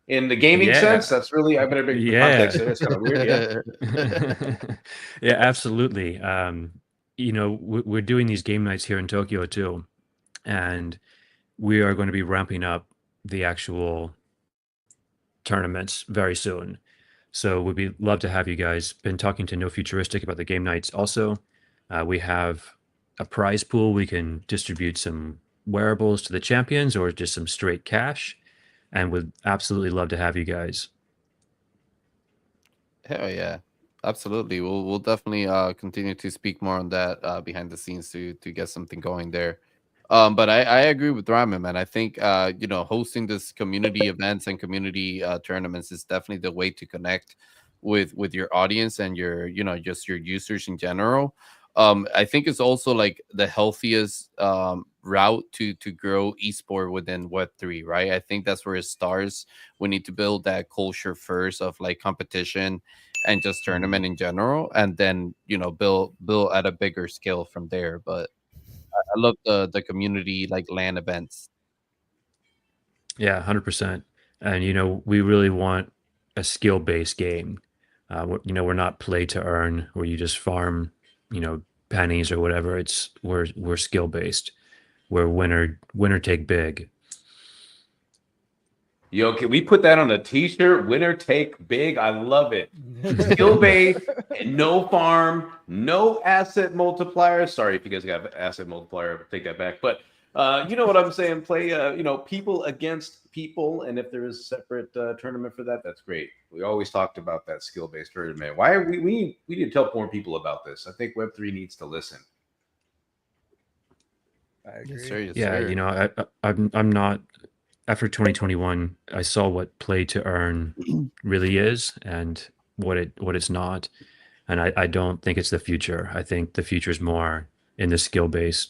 in the gaming sense? That's really, I better make the context there. It's kind of weird. Yeah. Yeah, absolutely. We're doing these game nights here in Tokyo too. And we are going to be ramping up the actual tournaments very soon. So we'd love to have you guys. Been talking to No Futuristic about the game nights also. We have a prize pool. We can distribute some wearables to the champions or just some straight cash, and would absolutely love to have you guys. Hell yeah, absolutely. We'll definitely continue to speak more on that behind the scenes to get something going there. But I agree with Ramen, man. I think hosting this community events and community tournaments is definitely the way to connect with your audience and your just your users in general. I think it's also like the healthiest route to grow esport within Web3, right? I think that's where it starts. We need to build that culture first of like competition and just tournament in general, and then build at a bigger scale from there. But I love the community like LAN events. Yeah, 100%. And we really want a skill-based game. We're not play to earn where you just farm, pennies or whatever. We're skill-based. We're winner take big. Yo, can we put that on a t-shirt? Winner take big. I love it. Skill based, no farm, no asset multiplier. Sorry if you guys got asset multiplier, take that back. But you know what I'm saying? Play people against people, and if there is a separate tournament for that, that's great. We always talked about that skill-based tournament. Why are we need to tell more people about this? I think Web3 needs to listen. I agree. Yes, sir, yes, Yeah, sir. I'm not. After 2021, I saw what play to earn really is and what it's not. And I don't think it's the future. I think the future is more in the skill base.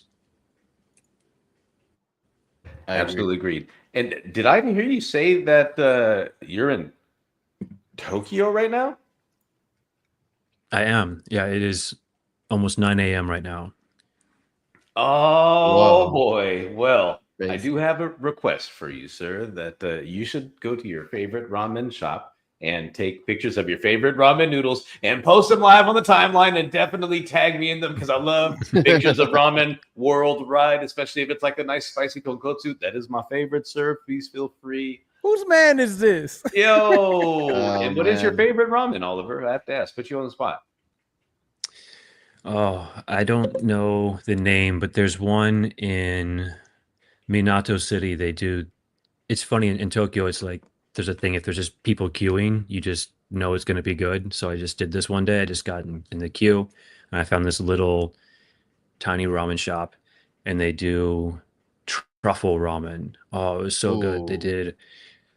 I agree. Absolutely agreed. And did I hear you say that you're in Tokyo right now? I am. Yeah, it is almost 9 a.m. right now. Oh Whoa, boy. Well, I do crazy. have a request for you, sir, that you should go to your favorite ramen shop and take pictures of your favorite ramen noodles and post them live on the timeline and definitely tag me in them because I love pictures of ramen worldwide, especially if it's like a nice spicy tonkotsu. That is my favorite, sir. Please feel free. Whose man is this? Yo, Oh and what is your man. favorite ramen, Oliver? I have to ask. Put you on the spot. Oh, I don't know the name, but there's one in Minato City. They do. It's funny in Tokyo. It's like there's a thing. If there's just people queuing, you just know it's going to be good. So I just did this one day. I just got in the queue, and I found this little tiny ramen shop, and they do truffle ramen. Oh, it was so good. They Ooh. did.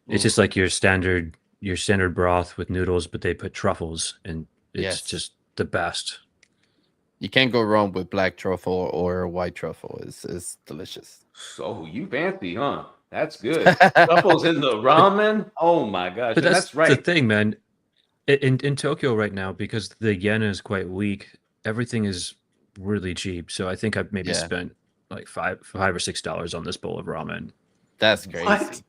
It's Ooh. just like your standard broth with noodles, but they put truffles, and it's Yes. just the best. You can't go wrong with black truffle or white truffle. It's delicious. So you fancy, huh? That's good. Truffles in the ramen. Oh my gosh. But And that's that's the right. thing, man. In Tokyo right now, because the yen is quite weak, everything is really cheap. So I think I've maybe Yeah, spent like $5 or $6 on this bowl of ramen. that's What? crazy.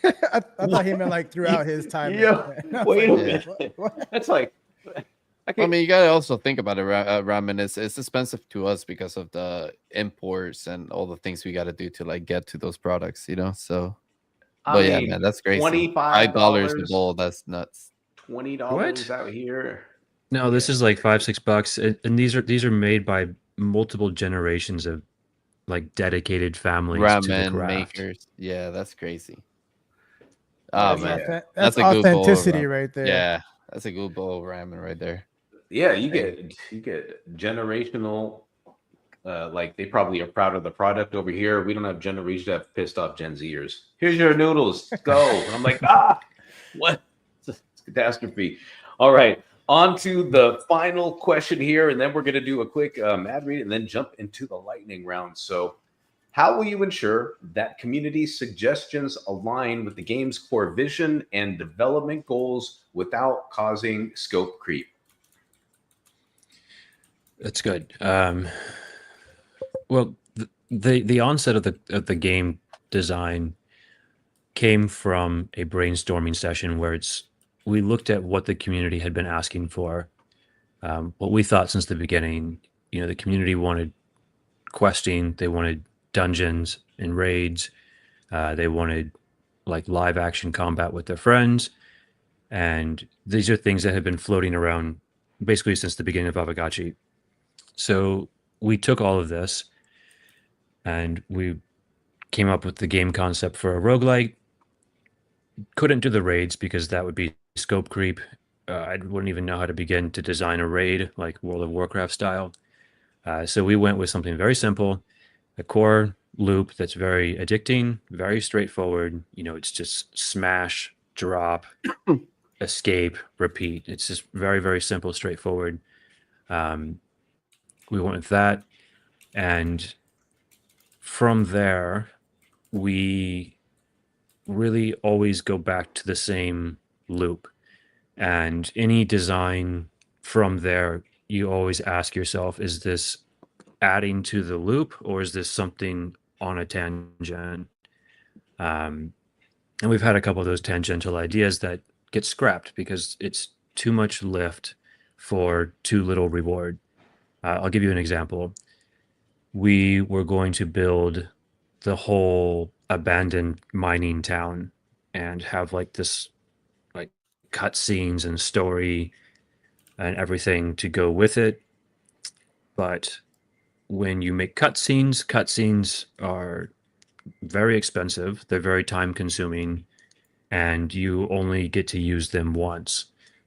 I thought he meant What? like throughout his time in Yo, Japan. I was wait like, a wait, Yeah. minute. what? That's like I I can't. mean, you gotta also think about it. Ramen is it's expensive to us because of the imports and all the things we gotta do to like get to those products, you know. So, I but yeah, mean, man, that's crazy. $25, $5 a bowl. That's nuts. $20 What? out here. No, this Yeah. is like $5, $6, and these are made by multiple generations of like dedicated families to the Ramen craft. makers. Yeah, that's crazy. Oh That's Yeah. man, that's that's a good bowl of authenticity ramen. right there. Yeah, that's a good bowl of ramen right there. Yeah, Hey, you get generational like they probably are proud of the product over here. We don't have generations that have pissed off Gen Zers. Here's your noodles, go. And I'm like, what? It's a catastrophe. All right, on to the final question here, and then we're going to do a quick ad read and then jump into the lightning round. So, how will you ensure that community suggestions align with the game's core vision and development goals without causing scope creep? That's good. Well, the onset of the game design came from a brainstorming session where we looked at what the community had been asking for, what we thought since the beginning. You know, the community wanted questing, they wanted dungeons and raids, they wanted like live action combat with their friends, and these are things that have been floating around basically since the beginning of Avagachi. So we took all of this and we came up with the game concept for a roguelike. Couldn't do the raids because that would be scope creep. I wouldn't even know how to begin to design a raid like World of Warcraft style. So we went with something very simple, a core loop that's very addicting, very straightforward. You know, it's just smash, drop, escape, repeat. It's just very, very simple, straightforward. Um, we went with that. And from there, we really always go back to the same loop. And any design from there, you always ask yourself, is this adding to the loop or is this something on a tangent? Um, and we've had a couple of those tangential ideas that get scrapped because it's too much lift for too little reward. I'll give you an example. We were going to build the whole abandoned mining town and have like this like cutscenes and story and everything to go with it. But when you make cutscenes are very expensive, they're very time consuming, and you only get to use them once,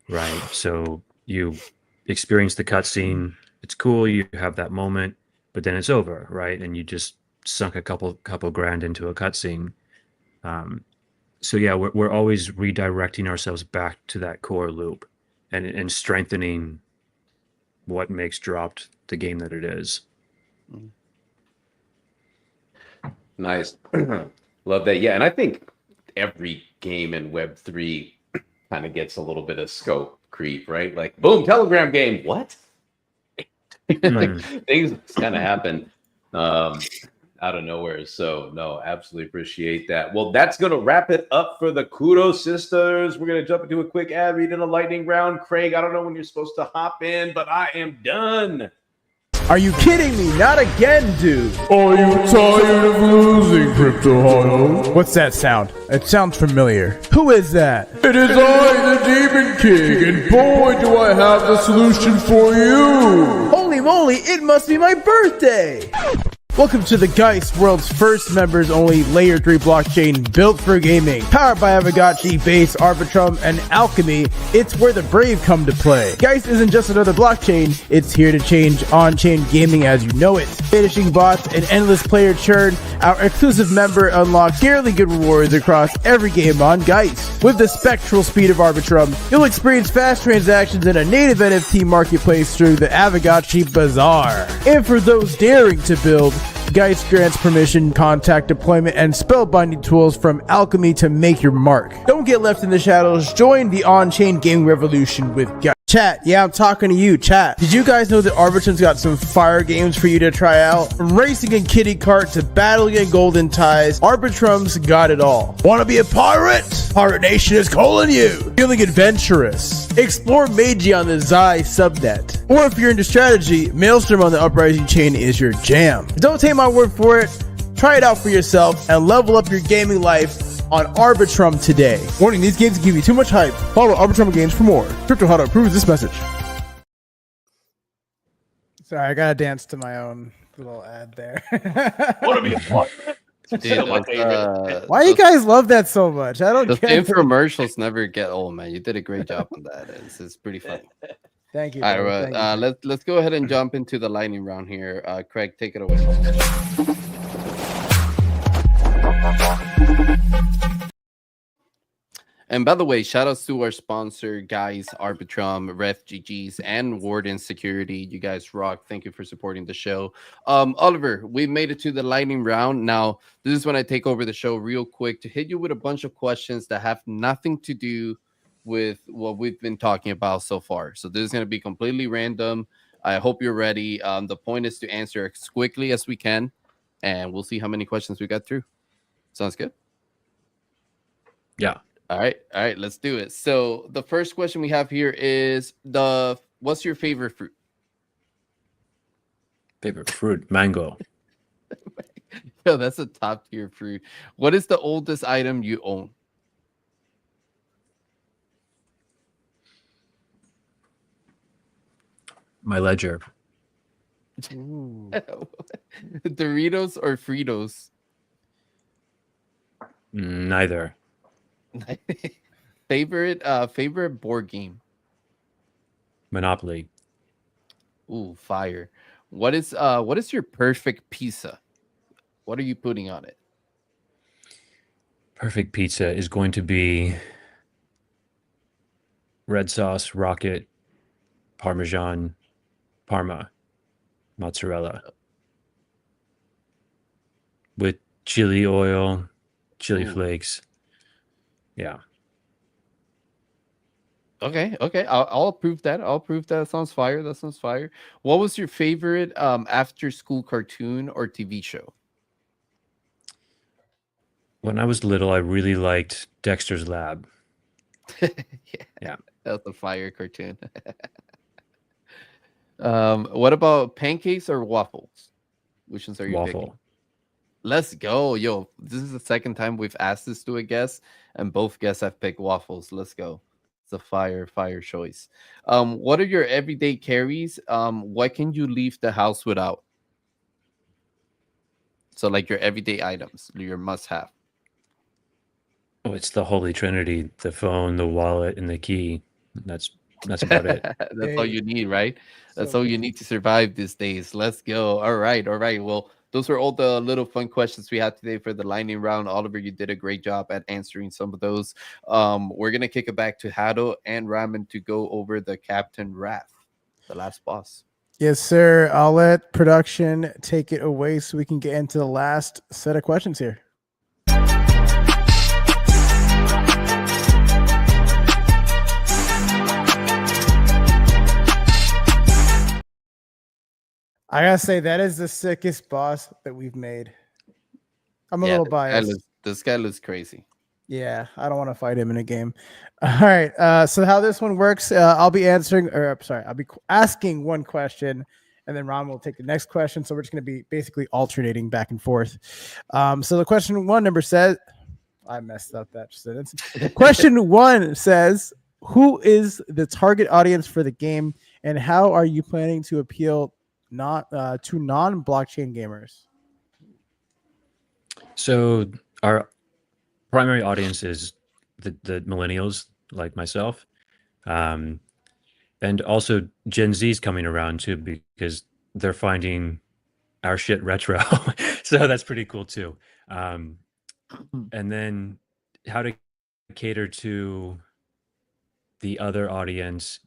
right? So you experience the cutscene, it's cool, you have that moment, but then it's over, right? And you just sunk a couple grand into a cutscene. Um, so yeah, we're always redirecting ourselves back to that core loop and strengthening what makes Dropped the game that it is. Nice. Love that. Yeah, and I think every game in Web3 kind of gets a little bit of scope creep, right? Like, boom, Telegram game. What? Like, things kind of happen out of nowhere. So, no, absolutely appreciate that. Well, that's going to wrap it up for the Kuro sisters. We're going to jump into a quick ad read in a lightning round. Craig, I don't know when you're supposed to hop in, but I am done. Are you kidding me? Not again, dude. Are you tired of losing, Crypto Hollow? What's that sound? It sounds familiar. Who is that? It is I, the Demon King, and boy, do I have the solution for you! Holy moly, it must be my birthday! Welcome to the Geist, world's first members-only Layer 3 blockchain built for gaming. Powered by Aavegotchi, Base, Arbitrum, and Alchemy, it's where the brave come to play. Geist isn't just another blockchain, it's here to change on-chain gaming as you know it. Finishing bots and endless player churn, our exclusive member unlocks scarily good rewards across every game on Geist. With the spectral speed of Arbitrum, you'll experience fast transactions in a native NFT marketplace through the Aavegotchi Bazaar. And for those daring to build, Geist grants permission, contact deployment, and spellbinding tools from Alchemy to make your mark. Don't get left in the shadows. Join the on-chain gaming revolution with Geist. Chat, yeah, I'm talking to you, chat. Did you guys know that Arbitrum's got some fire games for you to try out? From racing and kitty kart to battling and golden ties, Arbitrum's got it all. Want to be a pirate? Pirate Nation is calling you. Feeling adventurous? Explore Meiji on the Zai subnet. Or if you're into strategy, Maelstrom on the Uprising chain is your jam. Don't take my word for it. Try it out for yourself and level up your gaming life on Arbitrum today. Warning, these games give you too much hype. Follow Arbitrum Games for more. Crypto How to approves this message. Sorry, I gotta dance to my own little ad there. Want to be a pirate? Dude, my favorite. Why you guys love that so much? I don't the get it. infomercials never get old, man. You did a great job on that. It's pretty fun. Thank you. All brother. right, Thank you. let's go ahead and jump into the lightning round here. Craig, take it away. And by the way, shout outs to our sponsor, guys, Arbitrum, Ref GGs, and Warden Security. You guys rock. Thank you for supporting the show. Oliver, we made it to the lightning round. Now, this is when I take over the show real quick to hit you with a bunch of questions that have nothing to do with what we've been talking about so far. So this is going to be completely random. I hope you're ready. The point is to answer as quickly as we can, and we'll see how many questions we got through. Sounds good? Yeah. All right, let's do it. So the first question we have here is what's your favorite fruit? Favorite fruit? Mango. Yo, that's a top tier fruit. What is the oldest item you own? My ledger. Doritos or Fritos? Neither. favorite board game? Monopoly. Ooh, fire. What is your perfect pizza? What are you putting on it? Perfect pizza is going to be red sauce, rocket, Parmesan, Parma, mozzarella with chili oil, chili flakes. Yeah. Okay. I'll approve that. That sounds fire. What was your favorite after school cartoon or TV show? When I was little, I really liked Dexter's Lab. Yeah. That's a fire cartoon. What about pancakes or waffles? Which ones are you picking? Waffle. Let's go. Yo, this is the second time we've asked this to a guest, and both guests have picked waffles. Let's go. It's a fire choice. What are your everyday carries? What can you leave the house without? So like your everyday items, your must-have. Oh, it's the Holy Trinity: the phone, the wallet, and the key. That's about it. That's all you need, right? That's all you need to survive these days. Let's go. All right. Well, those are all the little fun questions we had today for the lightning round. Oliver, you did a great job at answering some of those. We're gonna kick it back to Hado and Ramen to go over the Captain Wrath. the last boss. Yes, sir. I'll let production take it away so we can get into the last set of questions here. I gotta say that is the sickest boss that we've made. I'm a little biased. This guy looks crazy. Yeah, I don't want to fight him in a game. All right. So how this one works, I'll be answering, or I'm sorry, I'll be asking one question, and then Ron will take the next question. So we're just going to be basically alternating back and forth. So the question one number says, I messed up that sentence. Question one says, who is the target audience for the game, and how are you planning to appeal to non-blockchain gamers? So our primary audience is the millennials like myself, and also Gen Z's coming around too, because they're finding our shit retro. So that's pretty cool too. And then how to cater to the other audience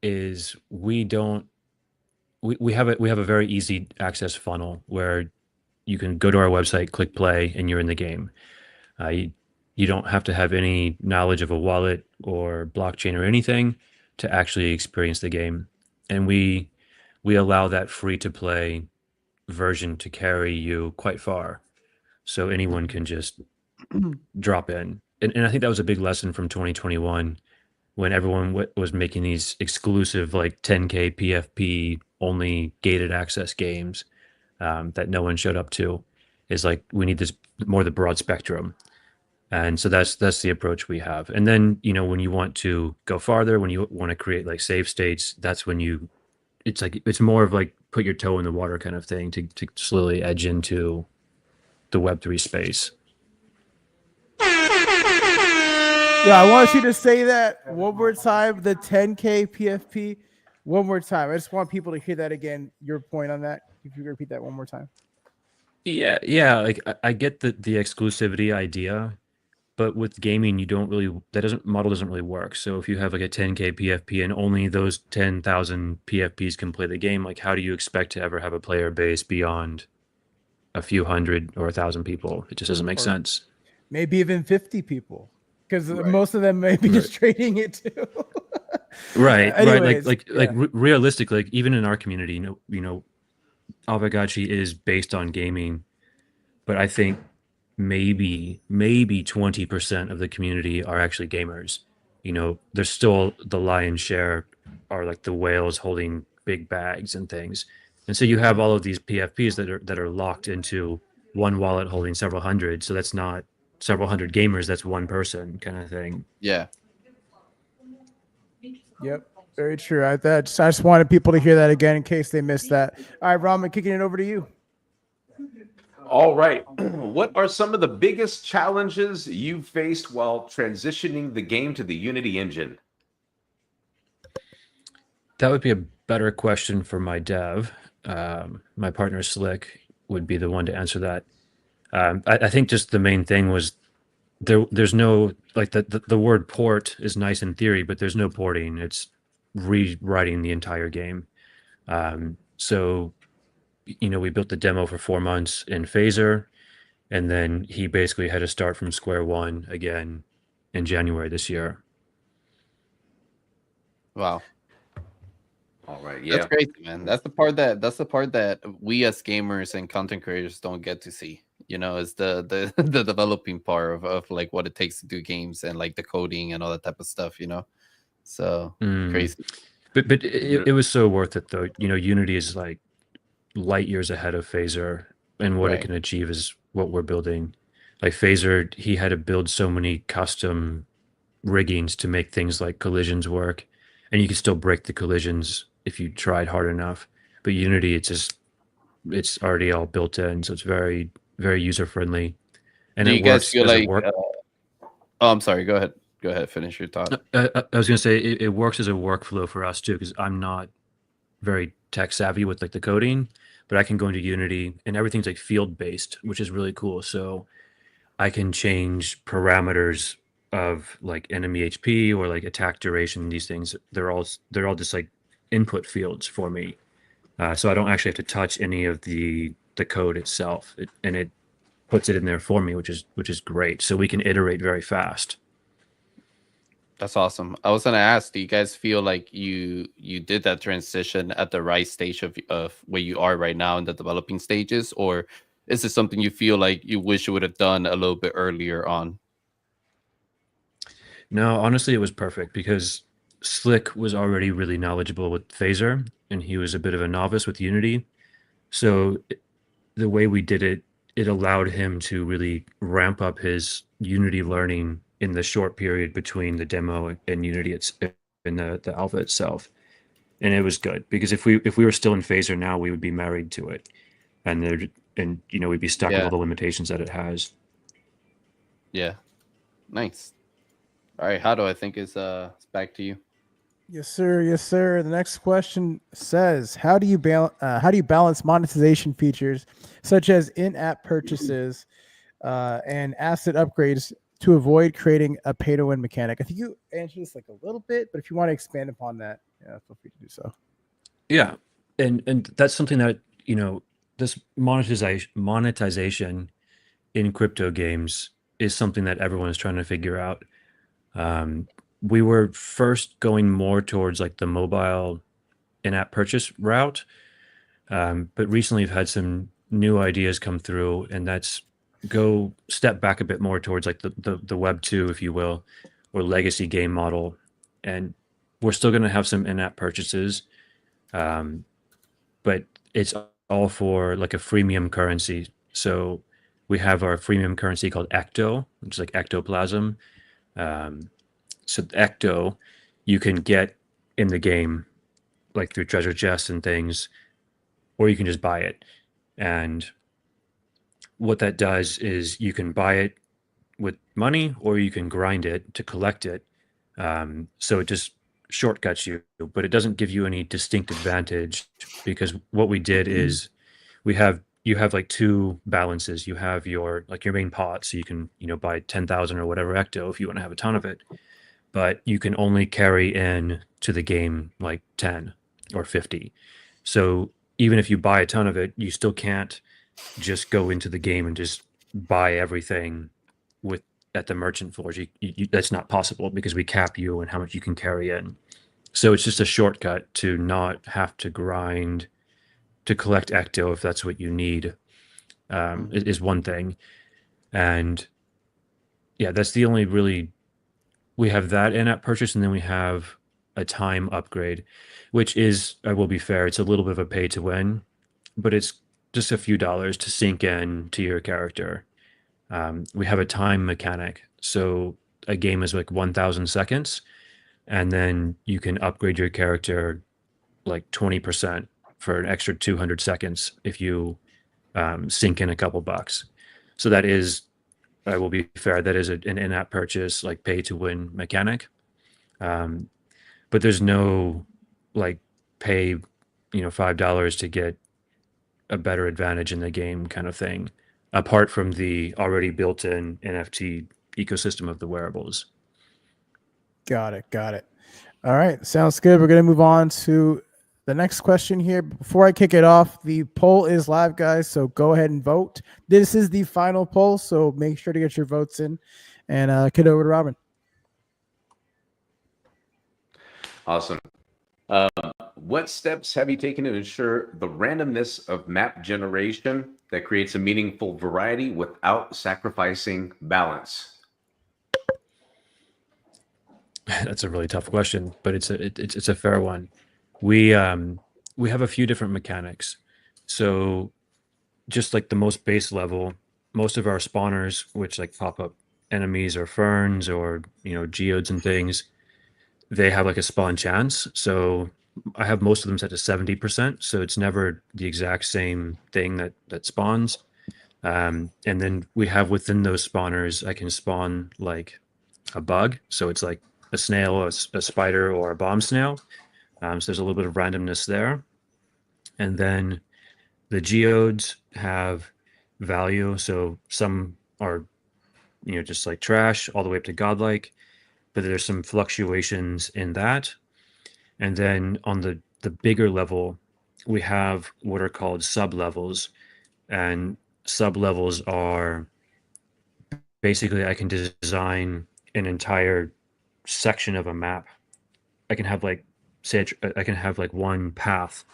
is we have a very easy access funnel where you can go to our website, click play, and you're in the game. You don't have to have any knowledge of a wallet or blockchain or anything to actually experience the game. And we allow that free to play version to carry you quite far. So anyone can just drop in. And I think that was a big lesson from 2021 when everyone was making these exclusive like 10K PFP only gated access games that no one showed up to. Is like we need this more the broad spectrum. And so that's the approach we have. And then, when you want to go farther, when you want to create like save states, that's when it's more of like put your toe in the water kind of thing to slowly edge into the Web3 space. Yeah, I want you to say that one more time, the 10K PFP, one more time. I just want people to hear that again, your point on that. If you repeat that one more time. Yeah. Like I get the exclusivity idea, but with gaming, model doesn't really work. So if you have like a 10K PFP and only those 10,000 PFPs can play the game, like how do you expect to ever have a player base beyond a few hundred or 1,000 people? It just doesn't make sense. Maybe even 50 people, because most of them may be just trading it too. Right. Anyways, Like realistically, like even in our community, Avagachi is based on gaming, but I think maybe 20% of the community are actually gamers. There's still the lion's share are like the whales holding big bags and things. And so you have all of these PFPs that are locked into one wallet holding several hundred. So that's not several hundred gamers, that's one person kind of thing. Yeah. Yep. Very true. I just wanted people to hear that again in case they missed that. All right, Raman, kicking it over to you. All right. What are some of the biggest challenges you've faced while transitioning the game to the Unity engine? That would be a better question for my dev. My partner Slick would be the one to answer that. I think just the main thing was there's no, like the word port is nice in theory, but there's no porting. It's rewriting the entire game. So we built the demo for 4 months in Phaser, and then he basically had to start from square one again in January this year. Wow. All right. Yeah. That's crazy, man. That's the part that we as gamers and content creators don't get to see. Is the the developing part of like what it takes to do games and like the coding and all that type of stuff, So crazy. But it was so worth it though. Unity is like light years ahead of Phaser, and what it can achieve is what we're building. Like Phaser, he had to build so many custom riggings to make things like collisions work, and you can still break the collisions if you tried hard enough. But Unity, it's already all built in, so it's very, very user friendly. And do you guys feel like? I'm sorry. Go ahead. Finish your thought. I was going to say it works as a workflow for us too, because I'm not very tech savvy with like the coding, but I can go into Unity and everything's like field based, which is really cool. So I can change parameters of like enemy HP or like attack duration. These things, they're all just like input fields for me. So I don't actually have to touch any of the code itself, and it puts it in there for me, which is great. So we can iterate very fast. That's awesome. I was gonna ask, do you guys feel like you did that transition at the right stage of where you are right now in the developing stages, or is it something you feel like you wish you would have done a little bit earlier on? No, honestly, it was perfect because Slick was already really knowledgeable with Phaser, and he was a bit of a novice with Unity. So the way we did it, it allowed him to really ramp up his Unity learning in the short period between the demo and Unity in the alpha itself. And it was good because if we were still in Phaser now, we would be married to it, and there and we'd be stuck with all Yeah. the limitations that it has. Yeah. Nice. All right, Hado, I think it's back to you. Yes, sir. Yes, sir. The next question says, how do you balance monetization features such as in-app purchases and asset upgrades to avoid creating a pay-to-win mechanic? I think you answered this like a little bit, but if you want to expand upon that, yeah, feel free to do so. Yeah, and that's something that this monetization in crypto games is something that everyone is trying to figure out. We were first going more towards like the mobile in-app purchase route, but recently we've had some new ideas come through, and that's go step back a bit more towards like the Web 2, if you will, or legacy game model. And we're still going to have some in-app purchases, but it's all for like a freemium currency. So we have our freemium currency called Ecto, which is like ectoplasm. So Ecto, you can get in the game like through treasure chests and things, or you can just buy it. And what that does is you can buy it with money, or you can grind it to collect it. So it just shortcuts you, but it doesn't give you any distinct advantage, because what we did is you have like two balances. You have your main pot, so you can buy 10,000 or whatever ecto if you want to have a ton of it, but you can only carry in to the game like 10 or 50. So even if you buy a ton of it, you still can't just go into the game and just buy everything with at the merchant floors. That's not possible because we cap you and how much you can carry in. So it's just a shortcut to not have to grind to collect ecto if that's what you need. Is one thing. And yeah, that's the only really, we have that in-app purchase, and then we have a time upgrade, which is, I will be fair, it's a little bit of a pay to win, but it's just a few dollars to sink in to your character. We have a time mechanic. So a game is like 1,000 seconds, and then you can upgrade your character like 20% for an extra 200 seconds if you sink in a couple bucks. So that is, I will be fair, that is an in-app purchase, like pay to win mechanic. But there's no like pay, $5 to get a better advantage in the game kind of thing, apart from the already built-in NFT ecosystem of the wearables. Got it. Got it. All right. Sounds good. We're going to move on to the next question here. Before I kick it off, the poll is live, guys. So go ahead and vote. This is the final poll, so make sure to get your votes in. And kick it over to Robin. Awesome. What steps have you taken to ensure the randomness of map generation that creates a meaningful variety without sacrificing balance? That's a really tough question, but it's a fair one. We have a few different mechanics. So just like the most base level, most of our spawners, which like pop up enemies or ferns or geodes and things, they have like a spawn chance. So I have most of them set to 70%. So it's never the exact same thing that spawns. And then we have within those spawners, I can spawn like a bug. So it's like a snail, a spider, or a bomb snail. So there's a little bit of randomness there. And then the geodes have value. So some are, just like trash all the way up to godlike, but there's some fluctuations in that. And then on the the bigger level, we have what are called sub levels, and sub levels are basically I can design an entire section of a map. I can have like say I can have like one path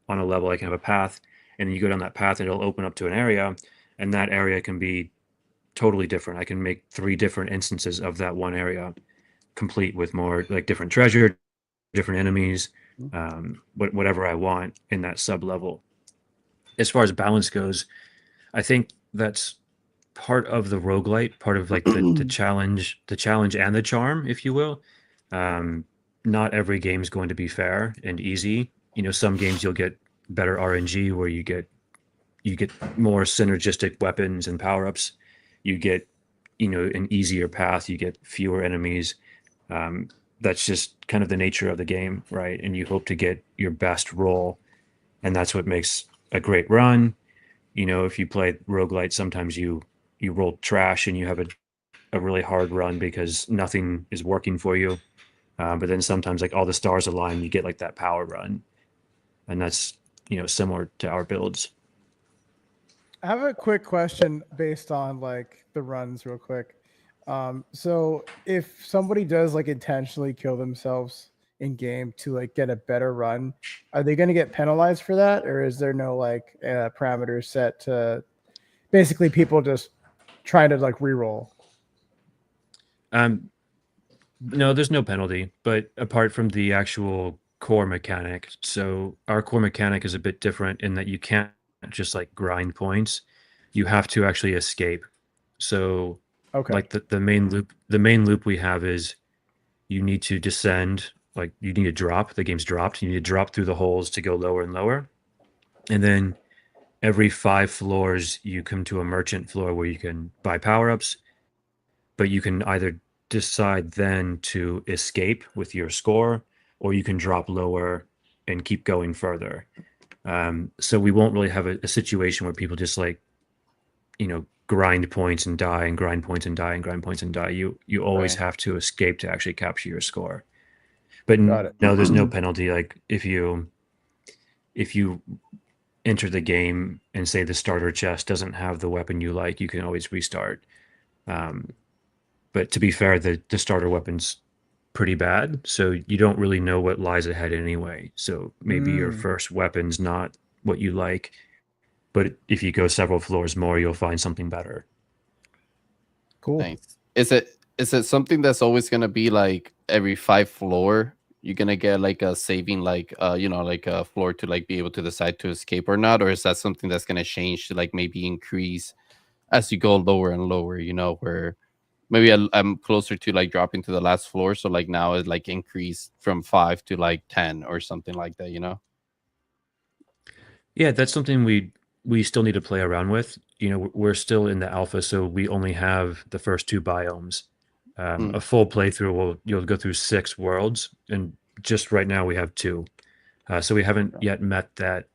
on a level. I can have a path, and you go down that path, and it'll open up to an area, and that area can be totally different. I can make 3 different instances of that one area, complete with more like different treasure, different enemies, whatever I want in that sub level. As far as balance goes, I think that's part of the roguelite, part of like the challenge and the charm, if you will. Um, Not every game is going to be fair and easy. You know, some games you'll get better RNG where you get more synergistic weapons and power ups. You get, you know, an easier path. You get fewer enemies. Um, that's just kind of the nature of the game, right? And you hope to get your best roll, and that's what makes a great run. You know, if you play roguelite, sometimes you roll trash and you have a really hard run because nothing is working for you. But then sometimes like all the stars align, you get like that power run, and that's, you know, similar to our builds. I have a quick question based on like the runs, real quick. So if somebody does like intentionally kill themselves in game to like get a better run, are they going to get penalized for that, or is there no like parameters set to basically people just trying to like reroll? Um, no, there's no penalty, but apart from the actual core mechanic, so our core mechanic is a bit different in that you can't just like grind points. You have to actually escape. So Okay. like the main loop we have is you need to descend, like you need to drop, the game's dropped, you need to drop through the holes to go lower and lower. And then every 5 floors you come to a merchant floor where you can buy power-ups, but you can either decide then to escape with your score, or you can drop lower and keep going further. So we won't really have a situation where people just like, you know, grind points and die and grind points and die and grind points and die. You always Right. have to escape to actually capture your score. But Got it. no, there's no penalty. Like if you enter the game and say the starter chest doesn't have the weapon you like, you can always restart. Um, but to be fair, the starter weapon's pretty bad, so you don't really know what lies ahead anyway. So maybe your Mm, first weapon's not what you like, but if you go several floors more, you'll find something better. cool. Nice. Is it something that's always gonna be like every 5 floor? You're gonna get like a saving, like like a floor to like be able to decide to escape or not, or is that something that's gonna change to like maybe increase as you go lower and lower? You know, where maybe I'm closer to like dropping to the last floor, so like now it like increased from 5 to like 10 or something like that. You know? Yeah, that's something we still need to play around with. You know, we're still in the alpha, so we only have the first 2 biomes. A Mm, full playthrough you'll go through 6 worlds, and just right now we have 2. So we haven't yet met that.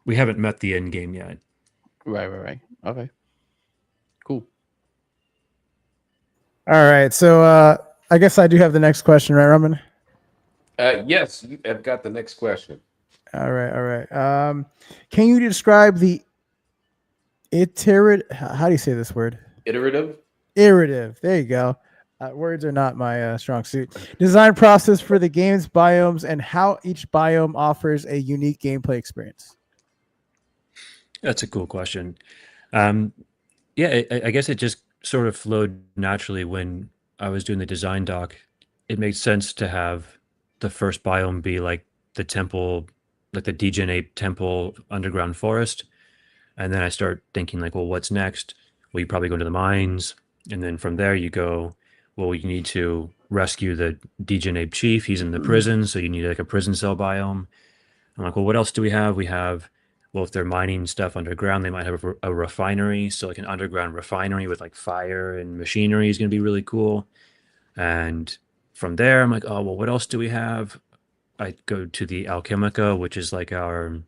We haven't met the end game yet. right. Okay, cool. All right. So I guess I do have the next question, right, Roman? Yes, you have got the next question. All right. All right. Can you describe the iterative? How do you say this word? Iterative. Iterative. There you go. Words are not my strong suit. Design process for the game's biomes and how each biome offers a unique gameplay experience. That's a cool question. Um, yeah, I guess it just sort of flowed naturally when I was doing the design doc. It made sense to have the first biome be like the temple, like the Degen Ape temple underground forest. And then I start thinking like, well, what's next? Well, you probably go into the mines, and then from there you go, well, you need to rescue the Degen Ape chief. He's in the prison, so you need like a prison cell biome. I'm like, well, what else do we have? We have, well, if they're mining stuff underground, they might have a refinery. So like an underground refinery with like fire and machinery is going to be really cool. And from there, I'm like, oh, well, what else do we have? I go to the Alchemica, which is like our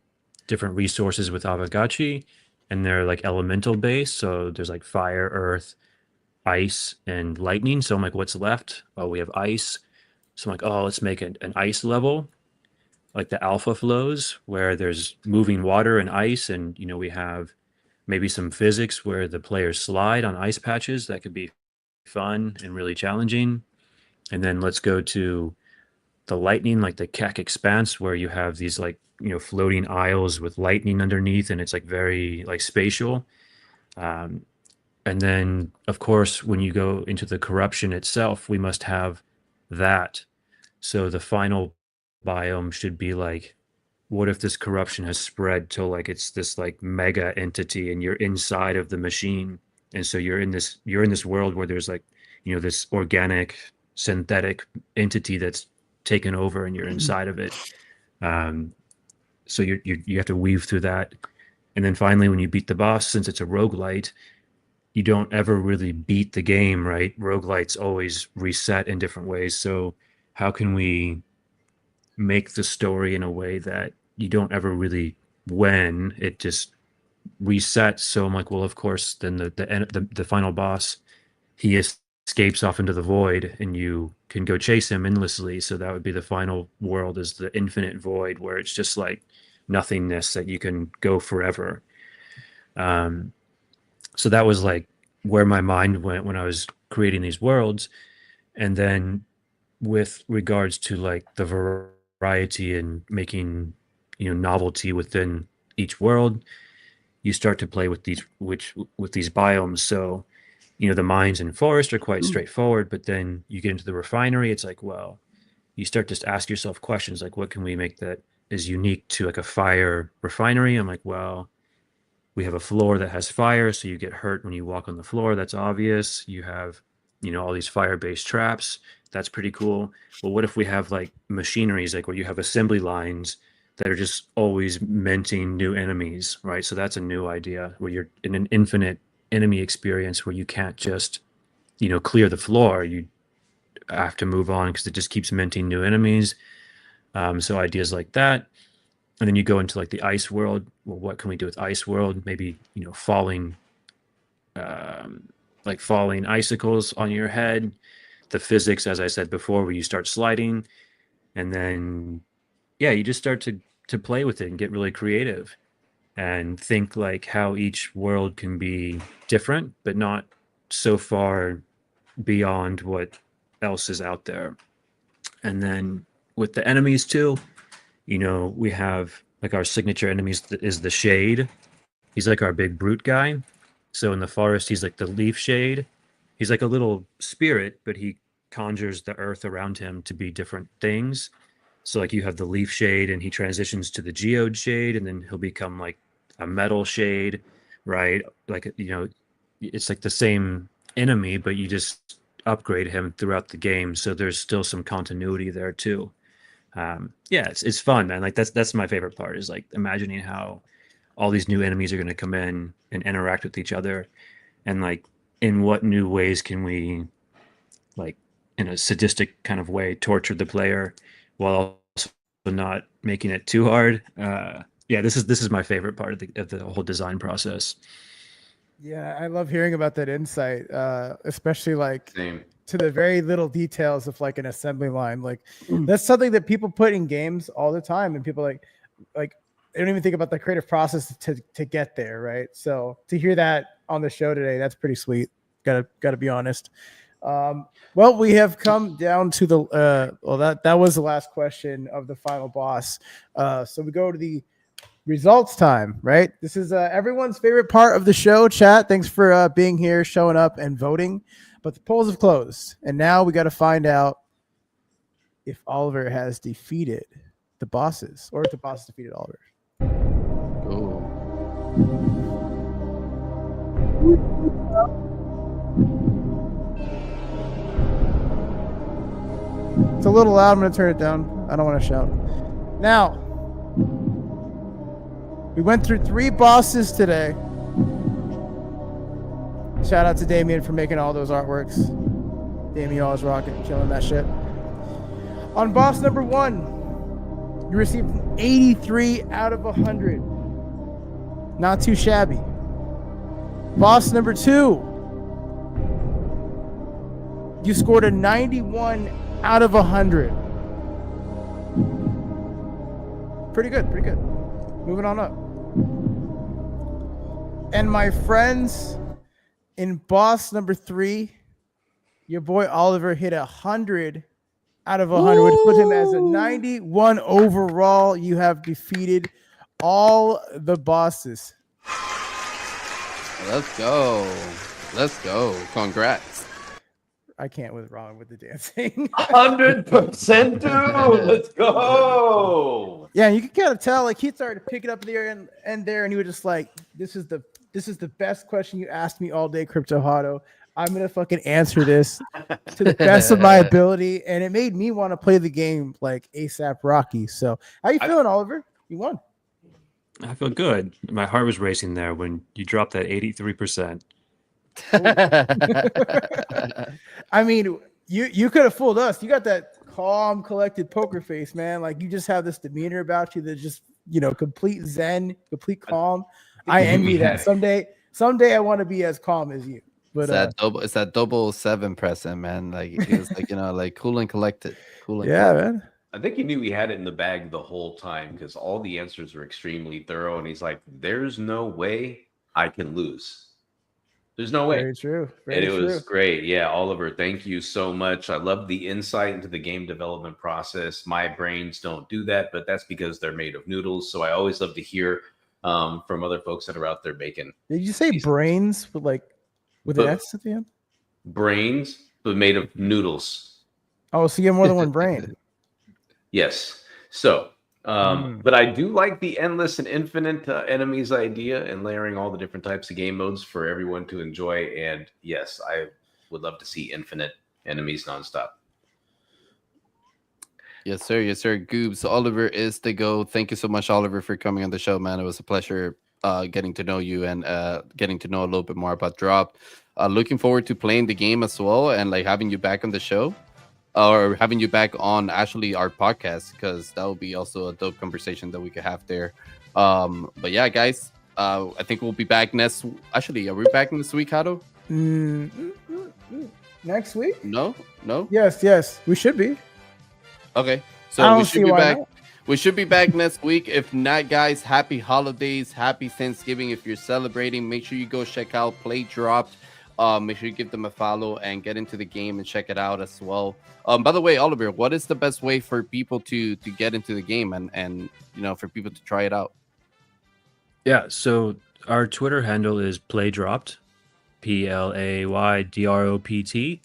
different resources with Avagachi, and they're like elemental based. So there's like fire, earth, ice, and lightning. So I'm like, what's left? Oh, we have ice. So I'm like, oh, let's make an ice level. like the alpha flows where there's moving water and ice, and we have maybe some physics where the players slide on ice patches. That could be fun and really challenging. And then let's go to the lightning, like the Keck Expanse, where you have these like floating isles with lightning underneath, and it's like very like spatial. Um, and then, of course, when you go into the corruption itself, we must have that. So the final biome should be like, what if this corruption has spread till like it's this like mega entity, and you're inside of the machine, and so you're in this world where there's like this organic synthetic entity that's taken over, and you're inside of it. So you have to weave through that, and then finally, when you beat the boss, since it's a roguelite, you don't ever really beat the game, right? Roguelites always reset in different ways. So how can we make the story in a way that you don't ever really win? It just resets. So I'm like, well, of course, then the final boss, he escapes off into the void, and you can go chase him endlessly. So that would be the final world, is the infinite void, where it's just like nothingness that you can go forever. So that was like where my mind went when I was creating these worlds. And then with regards to like the variety and making novelty within each world, you start to play with these biomes. So the mines and forest are quite straightforward, but then you get into the refinery, it's like, well, you start to ask yourself questions like, what can we make that is unique to like a fire refinery? I'm like, well, we have a floor that has fire, so you get hurt when you walk on the floor. That's obvious. You have, all these fire-based traps. That's pretty cool. Well, what if we have like machineries, like where you have assembly lines that are just always minting new enemies, right? So that's a new idea, where you're in an infinite enemy experience where you can't just, clear the floor. You have to move on because it just keeps minting new enemies. So ideas like that. And then you go into like the ice world. Well, what can we do with ice world? Maybe, falling icicles on your head. The physics, as I said before, where you start sliding, and then, yeah, you just start to play with it and get really creative and think like how each world can be different, but not so far beyond what else is out there. And then with the enemies too, we have like our signature enemies is the shade. He's like our big brute guy. So in the forest, he's like the leaf shade. He's like a little spirit, but he conjures the earth around him to be different things. So like you have the leaf shade, and he transitions to the geode shade, and then he'll become like a metal shade, right? Like, it's like the same enemy, but you just upgrade him throughout the game. So there's still some continuity there too. Yeah, it's fun, man. Like that's my favorite part, is like imagining how all these new enemies are going to come in and interact with each other, and like in what new ways can we, like in a sadistic kind of way, torture the player while also not making it too hard. Yeah, this is my favorite part of the whole design process. Yeah, I love hearing about that insight, especially like Same. to the very little details of like an assembly line. Like that's something that people put in games all the time, and people like they don't even think about the creative process to get there, right? So to hear that on the show today, that's pretty sweet. Gotta be honest. Well, we have come down to the that was the last question of the final boss. So we go to the results time, right? This is everyone's favorite part of the show. Chat, thanks for being here, showing up, and voting. But the polls have closed, and now we got to find out if Oliver has defeated the bosses, or if the boss defeated Oliver. Oh. It's a little loud. I'm going to turn it down. I don't want to shout. Now, we went through 3 bosses today. Shout out to Damien for making all those artworks. Damien always rocking, killing that shit. On boss number 1, you received an 83 out of 100. Not too shabby. Boss number 2, you scored a 91 out of 100. Pretty good. Moving on up. And my friends, in boss number 3, your boy Oliver hit 100 out of 100, which put him as a 91 overall. You have defeated all the bosses. Let's go. Congrats. I can't with wrong with the dancing. 100%, dude. Let's go. Yeah, and you can kind of tell, like, he started to pick it up there and there, and he was just like, this is the best question you asked me all day, Crypto Hotto. I'm gonna fucking answer this to the best of my ability, and it made me want to play the game like ASAP Rocky. So, how you feeling, Oliver? You won. I feel good. My heart was racing there when you dropped that 83%. I mean, you could have fooled us. You got that calm, collected poker face, man. Like, you just have this demeanor about you that just, complete zen, complete calm. I envy that. Someday I want to be as calm as you. But it's that 007 present, man. Like, he was like, like cool and collected. Man. I think he knew he had it in the bag the whole time because all the answers were extremely thorough. And he's like, there's no way I can lose. There's no way. Very true. And it was great. Yeah, Oliver, thank you so much. I love the insight into the game development process. My brains don't do that, but that's because they're made of noodles. So I always love to hear from other folks that are out there making. Did you say brains with an S at the end? Brains, but made of noodles. Oh, so you have more than one brain. Yes. So, but I do like the endless and infinite enemies idea and layering all the different types of game modes for everyone to enjoy. And yes, I would love to see infinite enemies nonstop. Yes, sir. Goobs, Oliver is the go. Thank you so much, Oliver, for coming on the show, man. It was a pleasure getting to know you and getting to know a little bit more about Drop. Looking forward to playing the game as well and like having you back on the show. Or having you back on actually our podcast, because that will be also a dope conversation that we could have there. But yeah, guys, I think we'll be back next. Actually, are we back next week, Hato? Next week? No. Yes, we should be. Okay, so we should be back. Not. We should be back next week. If not, guys, happy holidays, happy Thanksgiving. If you're celebrating, make sure you go check out Play Dropped. Make sure you give them a follow and get into the game and check it out as well. By the way, Oliver, what is the best way for people to get into the game and for people to try it out? Yeah, so our Twitter handle is playdropped, PLAYDROPT.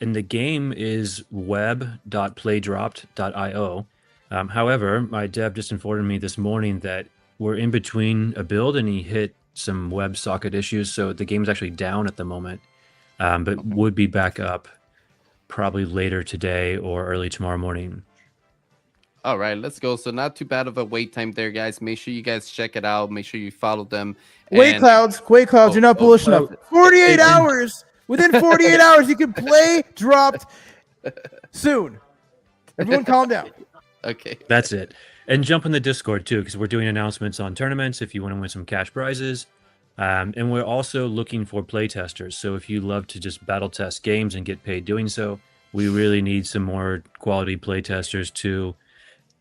And the game is web.playdropped.io. However, my dev just informed me this morning that we're in between a build and he hit some WebSocket issues, so the game's actually down at the moment, but would be back up probably later today or early tomorrow morning. All right, let's go. So not too bad of a wait time there, guys. Make sure you guys check it out. Make sure you follow them. Quake Clouds, you're not bullish enough. 48 hours. Within 48 hours, you can play Dropped soon. Everyone calm down. Okay. That's it. And jump in the Discord too, because we're doing announcements on tournaments if you want to win some cash prizes. And we're also looking for playtesters. So if you love to just battle test games and get paid doing so, we really need some more quality playtesters to,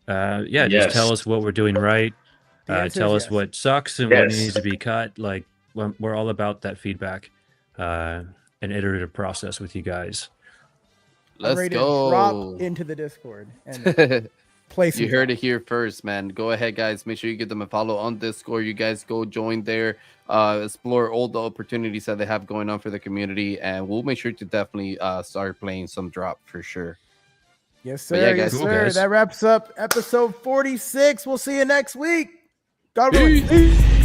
just tell us what we're doing right. Tell us what sucks and what needs to be cut. Like, we're all about that feedback, an iterative process with you guys. Let's go. Drop into the Discord and you heard it here first, man. Go ahead, guys. Make sure you give them a follow on Discord. You guys go join there, explore all the opportunities that they have going on for the community, and we'll make sure to definitely start playing some Drop for sure. Yes, sir. Guys, yes, cool, sir. Guys. That wraps up episode 46. We'll see you next week. God bless.